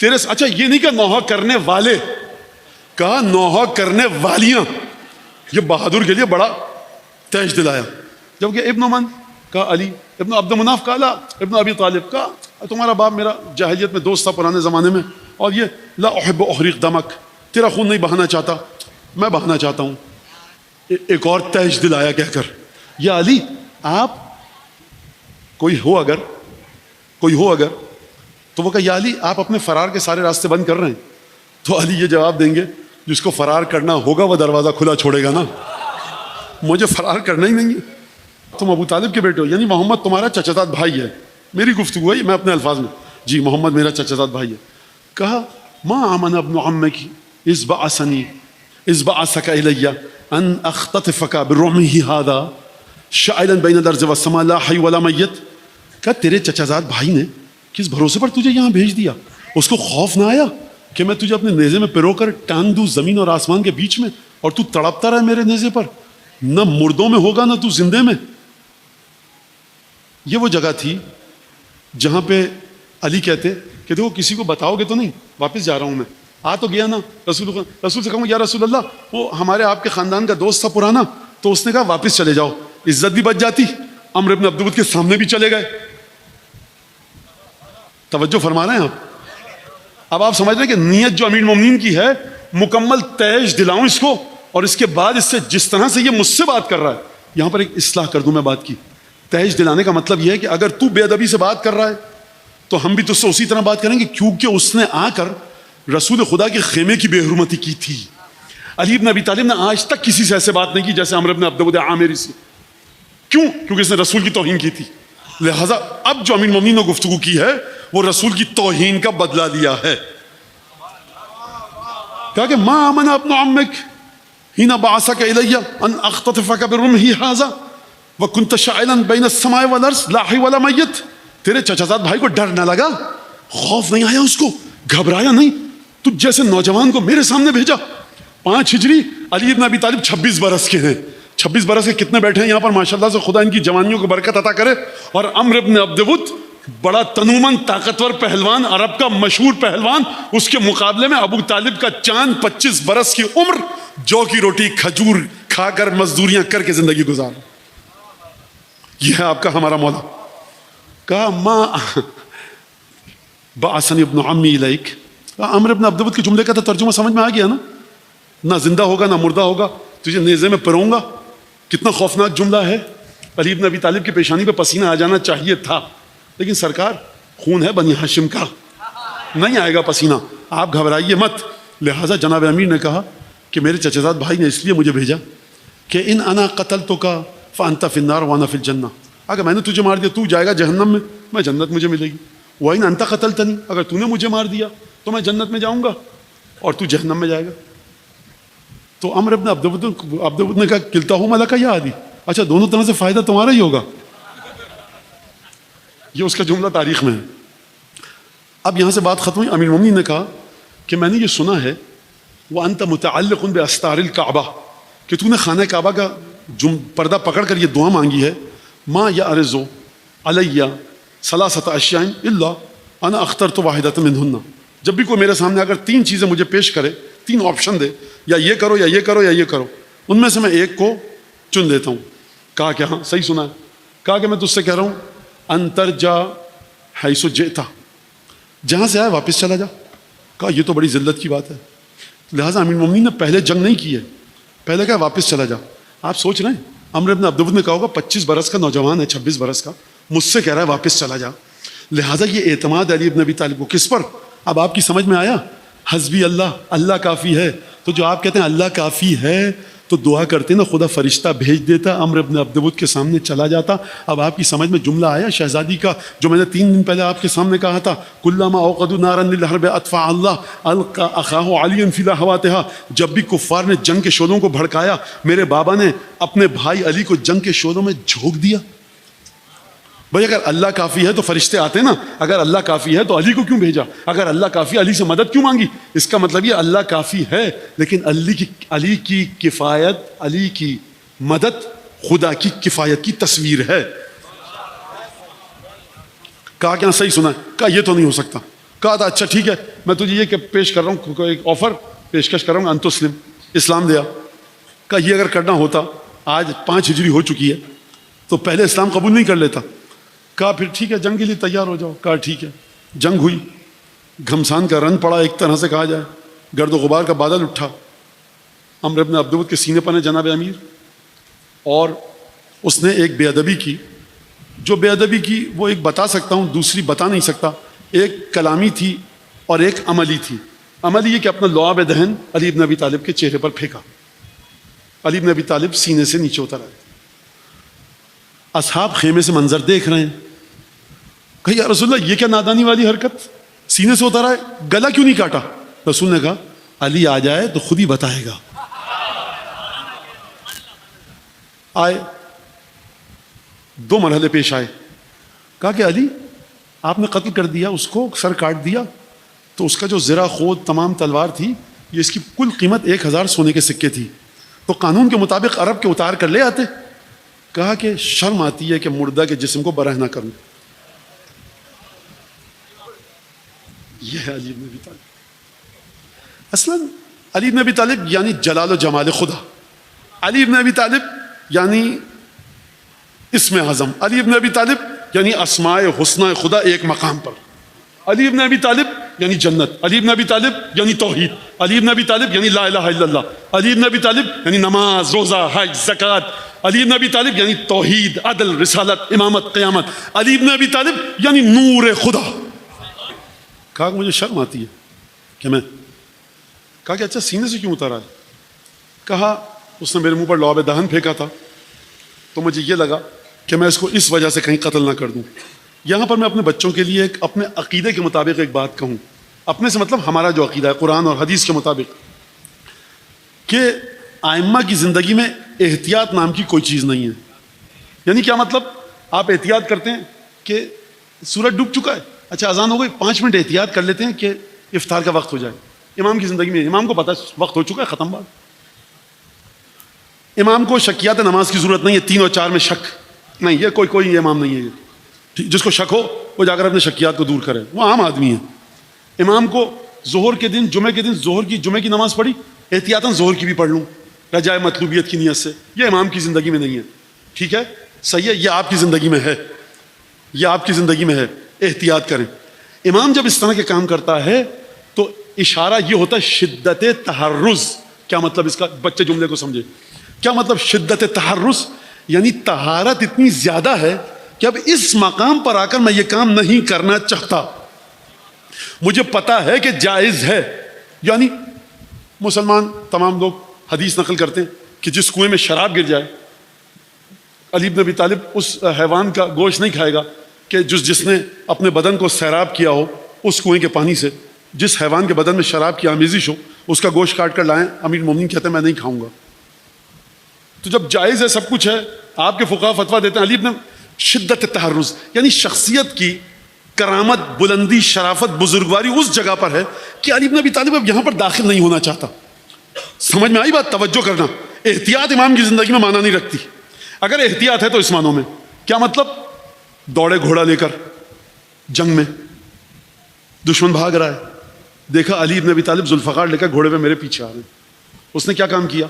تیرے اچھا یہ نہیں کہ نوحہ کرنے والے، کہا نوحہ کرنے والیاں. یہ بہادر کے لیے بڑا تیج دلایا. جبکہ ابن من کہا علی، ابن عبد مناف کہا لا، ابن ابی طالب کہا تمہارا باپ میرا جاہلیت میں دوست تھا پرانے زمانے میں، اور یہ لا احب احریق دمک، تیرا خون نہیں بہانا چاہتا، میں بہانا چاہتا ہوں. ایک اور تیج دلایا کہہ کر یا علی آپ کوئی ہو اگر تو وہ کہا یا علی آپ اپنے فرار کے سارے راستے بند کر رہے ہیں. تو علی یہ جواب دیں گے جس کو فرار کرنا ہوگا وہ دروازہ کھلا چھوڑے گا نا، مجھے فرار کرنا ہی نہیں ہے. تم ابو طالب کے بیٹے ہو، یعنی محمد تمہارا چچا بھائی ہے. میری گفتگو ہے میں اپنے الفاظ میں، جی محمد میرا چچا بھائی ہے. کہا ما آمن ابن عمک اذ بعثک الی ان اختطفک برعمه هذا شاعلا بین الارض والسماء لا حی ولا میت. کہا تیرے چچا زاد بھائی نے کس بھروسے پر تجھے یہاں بھیج دیا؟ اس کو خوف نہ آیا کہ میں تجھے اپنے نیزے میں پرو کر ٹانگ دوں زمین اور آسمان کے بیچ میں اور تو تڑپتا رہے میرے نیزے پر؟ نہ مردوں میں ہوگا نہ تو زندے میں. یہ وہ جگہ تھی جہاں پہ علی کہتے کہ دیکھو کسی کو بتاؤ گے تو نہیں، واپس جا رہا ہوں میں. آ تو گیا نا رسول سے کہوں یا رسول اللہ وہ ہمارے آپ کے خاندان کا دوست تھا پرانا، تو اس نے کہا واپس چلے جاؤ، عزت بھی بچ جاتی. عمرو بن عبد کے سامنے بھی چلے گئے. توجہ فرما رہے ہیں آپ؟ اب آپ سمجھ رہے ہیں کہ نیت جو امیر المومنین کی ہے مکمل تیج دلاؤں اس کو، اور اس کے بعد اس سے جس طرح سے یہ مجھ سے بات کر رہا ہے، یہاں پر ایک اصلاح کر دوں میں بات کی. تیج دلانے کا مطلب یہ ہے کہ اگر تو بے ادبی سے بات کر رہا ہے تو ہم بھی تجھ سے اسی طرح بات کریں گے، کیونکہ اس نے آ کر رسول خدا کے خیمے کی بے حرمتی کی تھی. علی بن ابی طالب نے آج تک کسی سے ایسے بات نہیں کی جیسے عمرو بن عبد عامری سے. کیوں؟ کیونکہ اس نے رسول کی توہین کی تھی. لہذا اب جو امیر المومنین نے گفتگو کی ہے وہ رسول کی توہین کا بدلہ لیا ہے. کہا کہ ما آمن ابن عمک حین بعثک الی ان اختطفک برمحی ھذا وکنت شاعلا بین السماء والارض لا حی ولا میت. تیرے چچا زاد بھائی کو ڈر نہ لگا، خوف نہیں آیا، اس کو گھبرایا نہیں، تجھ جیسے نوجوان کو میرے سامنے بھیجا. 5 ہجری علی بن ابی طالب 26 برس کے ہیں. 26 برس کے کتنے بیٹھے ہیں یہاں پر ماشاءاللہ سے، خدا ان کی جوانیوں کو برکت عطا کرے. اور عمرو بن عبد ود بڑا تنومن طاقتور پہلوان، عرب کا مشہور پہلوان، اس کے مقابلے میں ابو طالب کا چاند 25 برس کی عمر، جو کی روٹی کھجور کھا کر مزدوریاں کر کے زندگی گزار. یہ ہے آپ کا ہمارا مولا. کہا ما بعثنی ابن عمی الیک. عمرو بن عبد ود کے جملے کا تو ترجمہ سمجھ میں آ گیا نا، نہ زندہ ہوگا نہ مردہ ہوگا، تجھے نیزے میں پروں گا. کتنا خوفناک جملہ ہے. علی بن ابی طالب کی پیشانی پہ پسینہ آ جانا چاہیے تھا، لیکن سرکار خون ہے بنی ہاشم کا، نہیں آئے گا پسینہ، آپ گھبرائیے مت. لہٰذا جناب امیر نے کہا کہ میرے چچا زاد بھائی نے اس لیے مجھے بھیجا کہ ان انا قتلتک فانت فی النار وانا فی الجنہ. اگر میں نے تجھے مار دیا تو جائے گا جہنم میں جنت مجھے ملے گی. وَإِنْ أَنْتَ قَتَلْتَنِي، اگر تو نے مجھے مار دیا تو میں جنت میں جاؤں گا اور تو جہنم میں جائے گا. تو عمرو بن عبد ود نے کہا کلتاہما لک یا علی، اچھا دونوں طرح سے فائدہ تمہارا ہی ہوگا. یہ اس کا جملہ تاریخ میں ہے. اب یہاں سے بات ختم ہوئی. امیر المومنین نے کہا کہ میں نے یہ سنا ہے وَأَنْتَ مُتَعَلِّقٌ بِأَسْتَارِ الْكَعْبَةِ، کہ تو نے خانہ کعبہ کا پردہ پکڑ کر یہ دعا مانگی ہے، ما یعرض علی ثلاثۃ اشیاء الا انا اخترت واحدۃ منہن. جب بھی کوئی میرے سامنے اگر 3 چیزیں مجھے پیش کرے، 3 آپشن دے، یا یہ کرو یا یہ کرو یا یہ کرو، ان میں سے میں ایک کو چن لیتا ہوں. کہا کہ ہاں صحیح سنا ہے. کہا کہ میں تجھ سے کہہ رہا ہوں انتر جا حیث جئت، جہاں سے آئے واپس چلا جا. کہا یہ تو بڑی ذلت کی بات ہے. لہٰذا امیر المومنین نے پہلے جنگ نہیں کی ہے، پہلے کہا واپس چلا جا. آپ سوچ رہے ہیں عمرو بن عبد ود نے کہا ہوگا 25 برس کا نوجوان ہے، 26 برس کا، مجھ سے کہہ رہا ہے واپس چلا جا. لہٰذا یہ اعتماد علی بن ابی طالب کو کس پر؟ اب آپ کی سمجھ میں آیا حسبی اللہ، اللہ کافی ہے. تو جو آپ کہتے ہیں اللہ کافی ہے تو دعا کرتے نا خدا فرشتہ بھیج دیتا، عمرو بن عبد ود کے سامنے چلا جاتا. اب آپ کی سمجھ میں جملہ آیا شہزادی کا جو میں نے 3 دن پہلے آپ کے سامنے کہا تھا، کلما اوقدوا نارا للحرب اطفأ اللہ القى اخاه علیا فی لهواتها. جب بھی کفار نے جنگ کے شعلوں کو بھڑکایا، میرے بابا نے اپنے بھائی علی کو جنگ کے شعلوں میں جھونک دیا. بھائی اگر اللہ کافی ہے تو فرشتے آتے نا, اگر اللہ کافی ہے تو علی کو کیوں بھیجا, اگر اللہ کافی علی سے مدد کیوں مانگی؟ اس کا مطلب یہ اللہ کافی ہے, لیکن علی کی کفایت, علی کی مدد خدا کی کفایت کی تصویر ہے. کہا کہ صحیح سنا ہے, کہا یہ تو نہیں ہو سکتا. کہا تھا اچھا ٹھیک ہے میں تجھے یہ کہ پیش کر رہا ہوں, ایک آفر پیشکش کر رہا ہوں, انتسلم, اسلام دیا. کہا یہ اگر کرنا ہوتا, آج 5 ہجری ہو چکی ہے, تو پہلے اسلام قبول نہیں کر لیتا. کہا پھر ٹھیک ہے جنگ کے لیے تیار ہو جاؤ. کہا ٹھیک ہے. جنگ ہوئی, گھمسان کا رن پڑا ایک طرح سے کہا جائے, گرد و غبار کا بادل اٹھا. عمرو ابن عبدود کے سینے پر جناب امیر, اور اس نے ایک بے ادبی کی. جو بے ادبی کی وہ ایک بتا سکتا ہوں, دوسری بتا نہیں سکتا. ایک کلامی تھی اور ایک عملی تھی. عملی یہ کہ اپنا لعاب دہن علی ابن ابی طالب کے چہرے پر پھینکا. علی ابن ابی طالب سینے سے نیچے اتر آئے. اصحاب خیمے سے منظر دیکھ رہے ہیں. کہ یا رسول اللہ یہ کیا نادانی والی حرکت, سینے سے اتر آئے, گلا کیوں نہیں کاٹا؟ رسول نے کہا علی آ جائے تو خود ہی بتائے گا. آئے, 2 مرحلے پیش آئے. کہا کہ علی آپ نے قتل کر دیا, اس کو سر کاٹ دیا, تو اس کا جو زرہ خود تمام تلوار تھی, یہ اس کی کل قیمت 1000 سونے کے سکے تھی, تو قانون کے مطابق عرب کے اتار کر لے آتے. کہا کہ شرم آتی ہے کہ مردہ کے جسم کو برہ نہ کروں. یہ ہے علی بن ابی طالب. اصلاً علی بن ابی طالب یعنی جلال و جمال خدا. علی بن ابی طالب یعنی اسم اعظم. علی بن ابی طالب یعنی اسماء حسنہ خدا ایک مقام پر. علی بن ابی طالب یعنی جنت. علی بن ابی طالب یعنی توحید. علی بن ابی طالب یعنی لا الہ الا اللہ. علی بن ابی طالب یعنی نماز, روزہ, حج, زکوٰۃ. علی بن ابی طالب یعنی توحید, عدل, رسالت, امامت, قیامت. علی بن ابی طالب یعنی نور خدا. کہا کہ مجھے شرم آتی ہے کہ میں. کہا کہ اچھا سینے سے کیوں اتارا ہے؟ کہا اس نے میرے منہ پر لعاب دہن پھینکا تھا, تو مجھے یہ لگا کہ میں اس کو اس وجہ سے کہیں قتل نہ کر دوں. یہاں پر میں اپنے بچوں کے لیے ایک اپنے عقیدے کے مطابق ایک بات کہوں. اپنے سے مطلب ہمارا جو عقیدہ ہے قرآن اور حدیث کے مطابق, کہ ائمہ کی زندگی میں احتیاط نام کی کوئی چیز نہیں ہے. یعنی کیا مطلب؟ آپ احتیاط کرتے ہیں کہ سورج ڈوب چکا ہے, اچھا اذان ہو گئی, 5 منٹ احتیاط کر لیتے ہیں کہ افطار کا وقت ہو جائے. امام کی زندگی میں امام کو پتا ہے وقت ہو چکا ہے, ختم بات. امام کو شکیات نماز کی ضرورت نہیں ہے, 3 اور 4 میں شک نہیں, یہ کوئی امام نہیں ہے. جس کو شک ہو وہ جا کر اپنے شکیات کو دور کرے, وہ عام آدمی ہے. امام کو ظہر کے دن, جمعے کے دن جمعے کی نماز پڑھی, احتیاطاً ظہر کی بھی پڑھ لوں رجائے مطلوبیت کی نیت سے, یہ امام کی زندگی میں نہیں ہے. ٹھیک ہے, صحیح ہے, یہ آپ کی زندگی میں ہے, یہ آپ کی زندگی میں ہے, احتیاط کریں. امام جب اس طرح کے کام کرتا ہے تو اشارہ یہ ہوتا ہے شدت تحرز. کیا مطلب اس کا؟ بچے جملے کو سمجھے. کیا مطلب شدت تحرز؟ یعنی طہارت اتنی زیادہ ہے کہ اب اس مقام پر آ کر میں یہ کام نہیں کرنا چاہتا, مجھے پتا ہے کہ جائز ہے. یعنی مسلمان تمام لوگ حدیث نقل کرتے ہیں کہ جس کنویں میں شراب گر جائے, علی بن ابی طالب اس حیوان کا گوشت نہیں کھائے گا کہ جس نے اپنے بدن کو سیراب کیا ہو اس کنویں کے پانی سے. جس حیوان کے بدن میں شراب کی آمیزش ہو اس کا گوشت کاٹ کر لائیں. امیر المومنین کہتے ہیں میں نہیں کھاؤں گا. تو جب جائز ہے, سب کچھ ہے, آپ کے فقہا فتویٰ دیتے ہیں. علی بن شدت تحرز یعنی شخصیت کی کرامت, بلندی, شرافت, بزرگواری اس جگہ پر ہے کہ علی بن ابی طالب اب یہاں پر داخل نہیں ہونا چاہتا. سمجھ میں آئی بات؟ توجہ کرنا. احتیاط امام کی زندگی میں معنی نہیں رکھتی. اگر احتیاط ہے تو اس معنوں میں کیا مطلب؟ دوڑے گھوڑا لے کر جنگ میں, دشمن بھاگ رہا ہے, دیکھا علی بن ابی طالب ذوالفقار لے کر گھوڑے پہ میرے پیچھے آ رہے ہیں. اس نے کیا کام کیا؟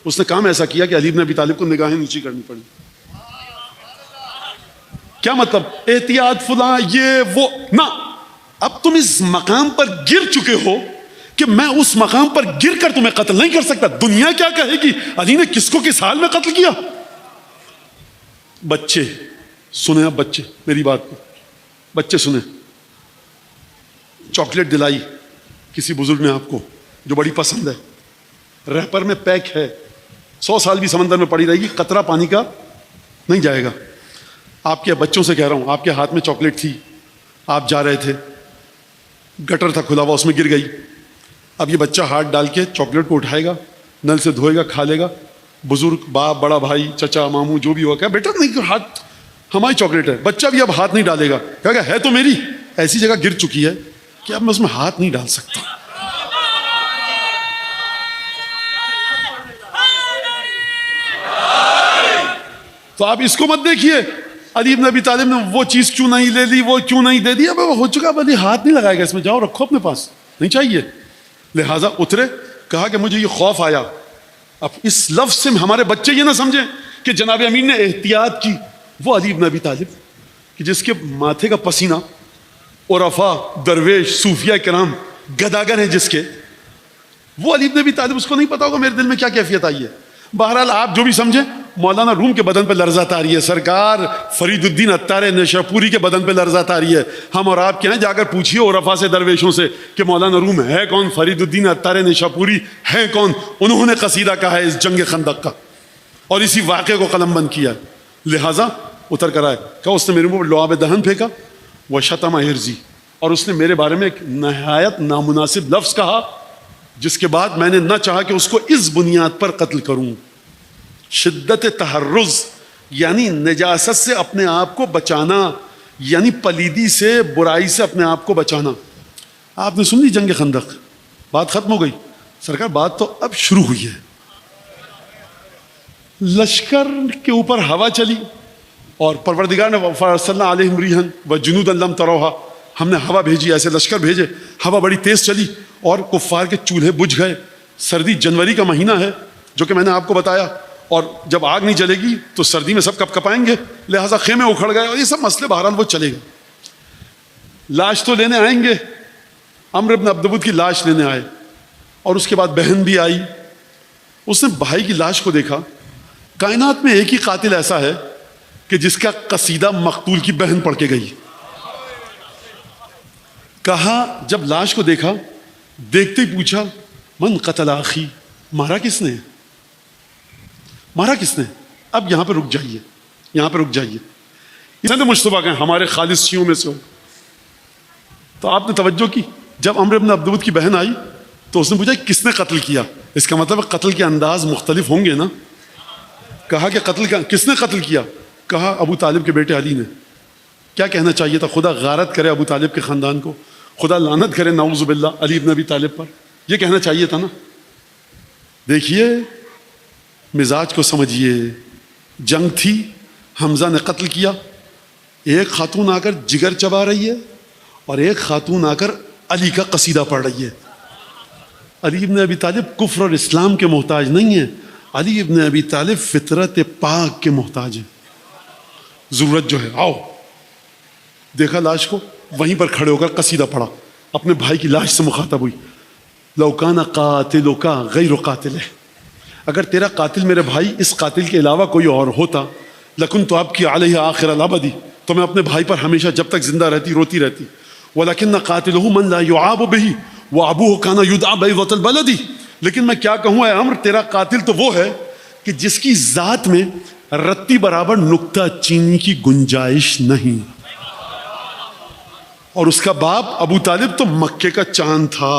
اس نے کام ایسا کیا کہ علی بن ابی طالب کو نگاہیں نیچی کرنی پڑی. کیا مطلب؟ احتیاط فلاں یہ وہ نہ. اب تم اس مقام پر گر چکے ہو کہ میں اس مقام پر گر کر تمہیں قتل نہیں کر سکتا. دنیا کیا کہے گی علی نے کس کو کس حال میں قتل کیا. بچے سنیں, اب بچے میری بات کو, بچے سنیں. چاکلیٹ دلائی کسی بزرگ نے آپ کو جو بڑی پسند ہے, ریپر میں پیک ہے, 100 سال بھی سمندر میں پڑی رہے گی, قطرہ پانی کا نہیں جائے گا. آپ کے بچوں سے کہہ رہا ہوں, آپ کے ہاتھ میں چاکلیٹ تھی, آپ جا رہے تھے, گٹر تھا کھلا ہوا, اس میں گر گئی. اب یہ بچہ ہاتھ ڈال کے چاکلیٹ کو اٹھائے گا, نل سے دھوئے گا, کھا لے گا. بزرگ, باپ, بڑا بھائی, چچا, ماموں جو بھی ہوا, کہ بیٹا نہیں, ہماری چاکلیٹ ہے, بچہ بھی اب ہاتھ نہیں ڈالے گا, کہے گا ہے تو میری, ایسی جگہ گر چکی ہے کہ اب میں اس میں ہاتھ نہیں ڈال سکتا. تو آپ اس کو مت دیکھیے علی بن ابی طالب نے وہ چیز کیوں نہیں لے لی, وہ کیوں نہیں دے دی, اب وہ ہو چکا, بھائی ہاتھ نہیں لگائے گا اس میں, جاؤ رکھو اپنے پاس, نہیں چاہیے. لہٰذا اترے, کہا کہ مجھے یہ خوف آیا. اب اس لفظ سے ہمارے بچے یہ نہ سمجھیں کہ جناب امین نے احتیاط کی. وہ علی بن ابی طالب کہ جس کے ماتھے کا پسینہ عرفاء, درویش, صوفیہ کرام, گداگر ہیں جس کے, وہ علی بن ابی طالب, اس کو نہیں پتا ہوگا میرے دل میں کیا کیفیت آئی ہے. بہرحال آپ جو بھی سمجھیں, مولانا روم کے بدن پہ لرزہ آ رہی ہے, سرکار فرید الدین عطار نیشاپوری کے بدن پہ لرزہ آ رہی ہے. ہم اور آپ کے ہیں, جا کر پوچھیے عرفاء سے, درویشوں سے کہ مولانا روم ہے کون, فرید الدین عطار نیشاپوری ہے کون. انہوں نے قصیدہ کہا ہے اس جنگ خندق کا اور اسی واقعے کو قلم بند کیا. لہٰذا اتر کر آئے, کہا اس نے میرے منہ پر لعاب دہن پھینکا, وہ شتم عرضی, اور اس نے میرے بارے میں ایک نہایت نامناسب لفظ کہا, جس کے بعد میں نے نہ چاہا کہ اس کو اس بنیاد پر قتل کروں. شدت تحرز یعنی نجاست سے اپنے آپ کو بچانا, یعنی پلیدی سے, برائی سے اپنے آپ کو بچانا. آپ نے سن لی جنگ خندق, بات ختم ہو گئی. سرکار بات تو اب شروع ہوئی ہے. لشکر کے اوپر ہوا چلی اور پروردگار نے فارسلنا علیہم ریحا وجنودا لم تروہا, ہم نے ہوا بھیجی, ایسے لشکر بھیجے, ہوا بڑی تیز چلی اور کفار کے چولہے بجھ گئے. سردی جنوری کا مہینہ ہے جو کہ میں نے آپ کو بتایا, اور جب آگ نہیں جلے گی تو سردی میں سب کپ کپائیں گے, لہٰذا خیمے اکھڑ گئے اور یہ سب مسئلے بہرحال وہ چلے گئے. لاش تو لینے آئیں گے, عمرو بن عبد ود کی لاش لینے آئے, اور اس کے بعد بہن بھی آئی. اس نے بھائی کی لاش کو دیکھا. کائنات میں ایک ہی قاتل ایسا ہے کہ جس کا قصیدہ مقتول کی بہن پڑھ کے گئی. کہا جب لاش کو دیکھا, دیکھتے ہی پوچھا من قتل اخی, مارا کس نے, مارا کس نے. اب یہاں پہ رک جائیے, یہاں پہ رک جائیے. اسے مشتبہ کہیں ہمارے خالص شیعوں میں سے ہو. تو آپ نے توجہ کی, جب عمرو بن عبد ود کی بہن آئی تو اس نے پوچھا کس نے قتل کیا. اس کا مطلب قتل کے انداز مختلف ہوں گے نا. کہا کہ قتل کا کس نے قتل کیا, کہا ابو طالب کے بیٹے علی نے. کیا کہنا چاہیے تھا, خدا غارت کرے ابو طالب کے خاندان کو, خدا لعنت کرے نعوذ باللہ علی بن ابی طالب پر, یہ کہنا چاہیے تھا نا. دیکھیے مزاج کو سمجھیے. جنگ تھی, حمزہ نے قتل کیا, ایک خاتون آ کر جگر چبا رہی ہے اور ایک خاتون آ کر علی کا قصیدہ پڑھ رہی ہے. علی بن ابی طالب کفر اور اسلام کے محتاج نہیں ہیں, علی ابن ابی طالب فطرت پاک کے محتاج ہیں. ضرورت جو ہے, آؤ. دیکھا لاش کو, وہیں پر کھڑے ہو کر قصیدہ پڑھا, اپنے بھائی کی لاش سے مخاطب ہوئی. لو کان قاتلک غیر قاتلہ, اگر تیرا قاتل میرے بھائی اس قاتل کے علاوہ کوئی اور ہوتا, لکنت ابکی علیہ آخر الابد, تو میں اپنے بھائی پر ہمیشہ جب تک زندہ رہتی روتی رہتی. ولکن قاتلہ من لا یعاب بہ وابوہ کان یدعى بیضۃ البلد. لیکن میں کیا کہوں اے عمر, تیرا قاتل تو وہ ہے کہ جس کی ذات میں رتی برابر نکتہ چینی کی گنجائش نہیں, اور اس کا باپ ابو طالب تو مکے کا چاند تھا.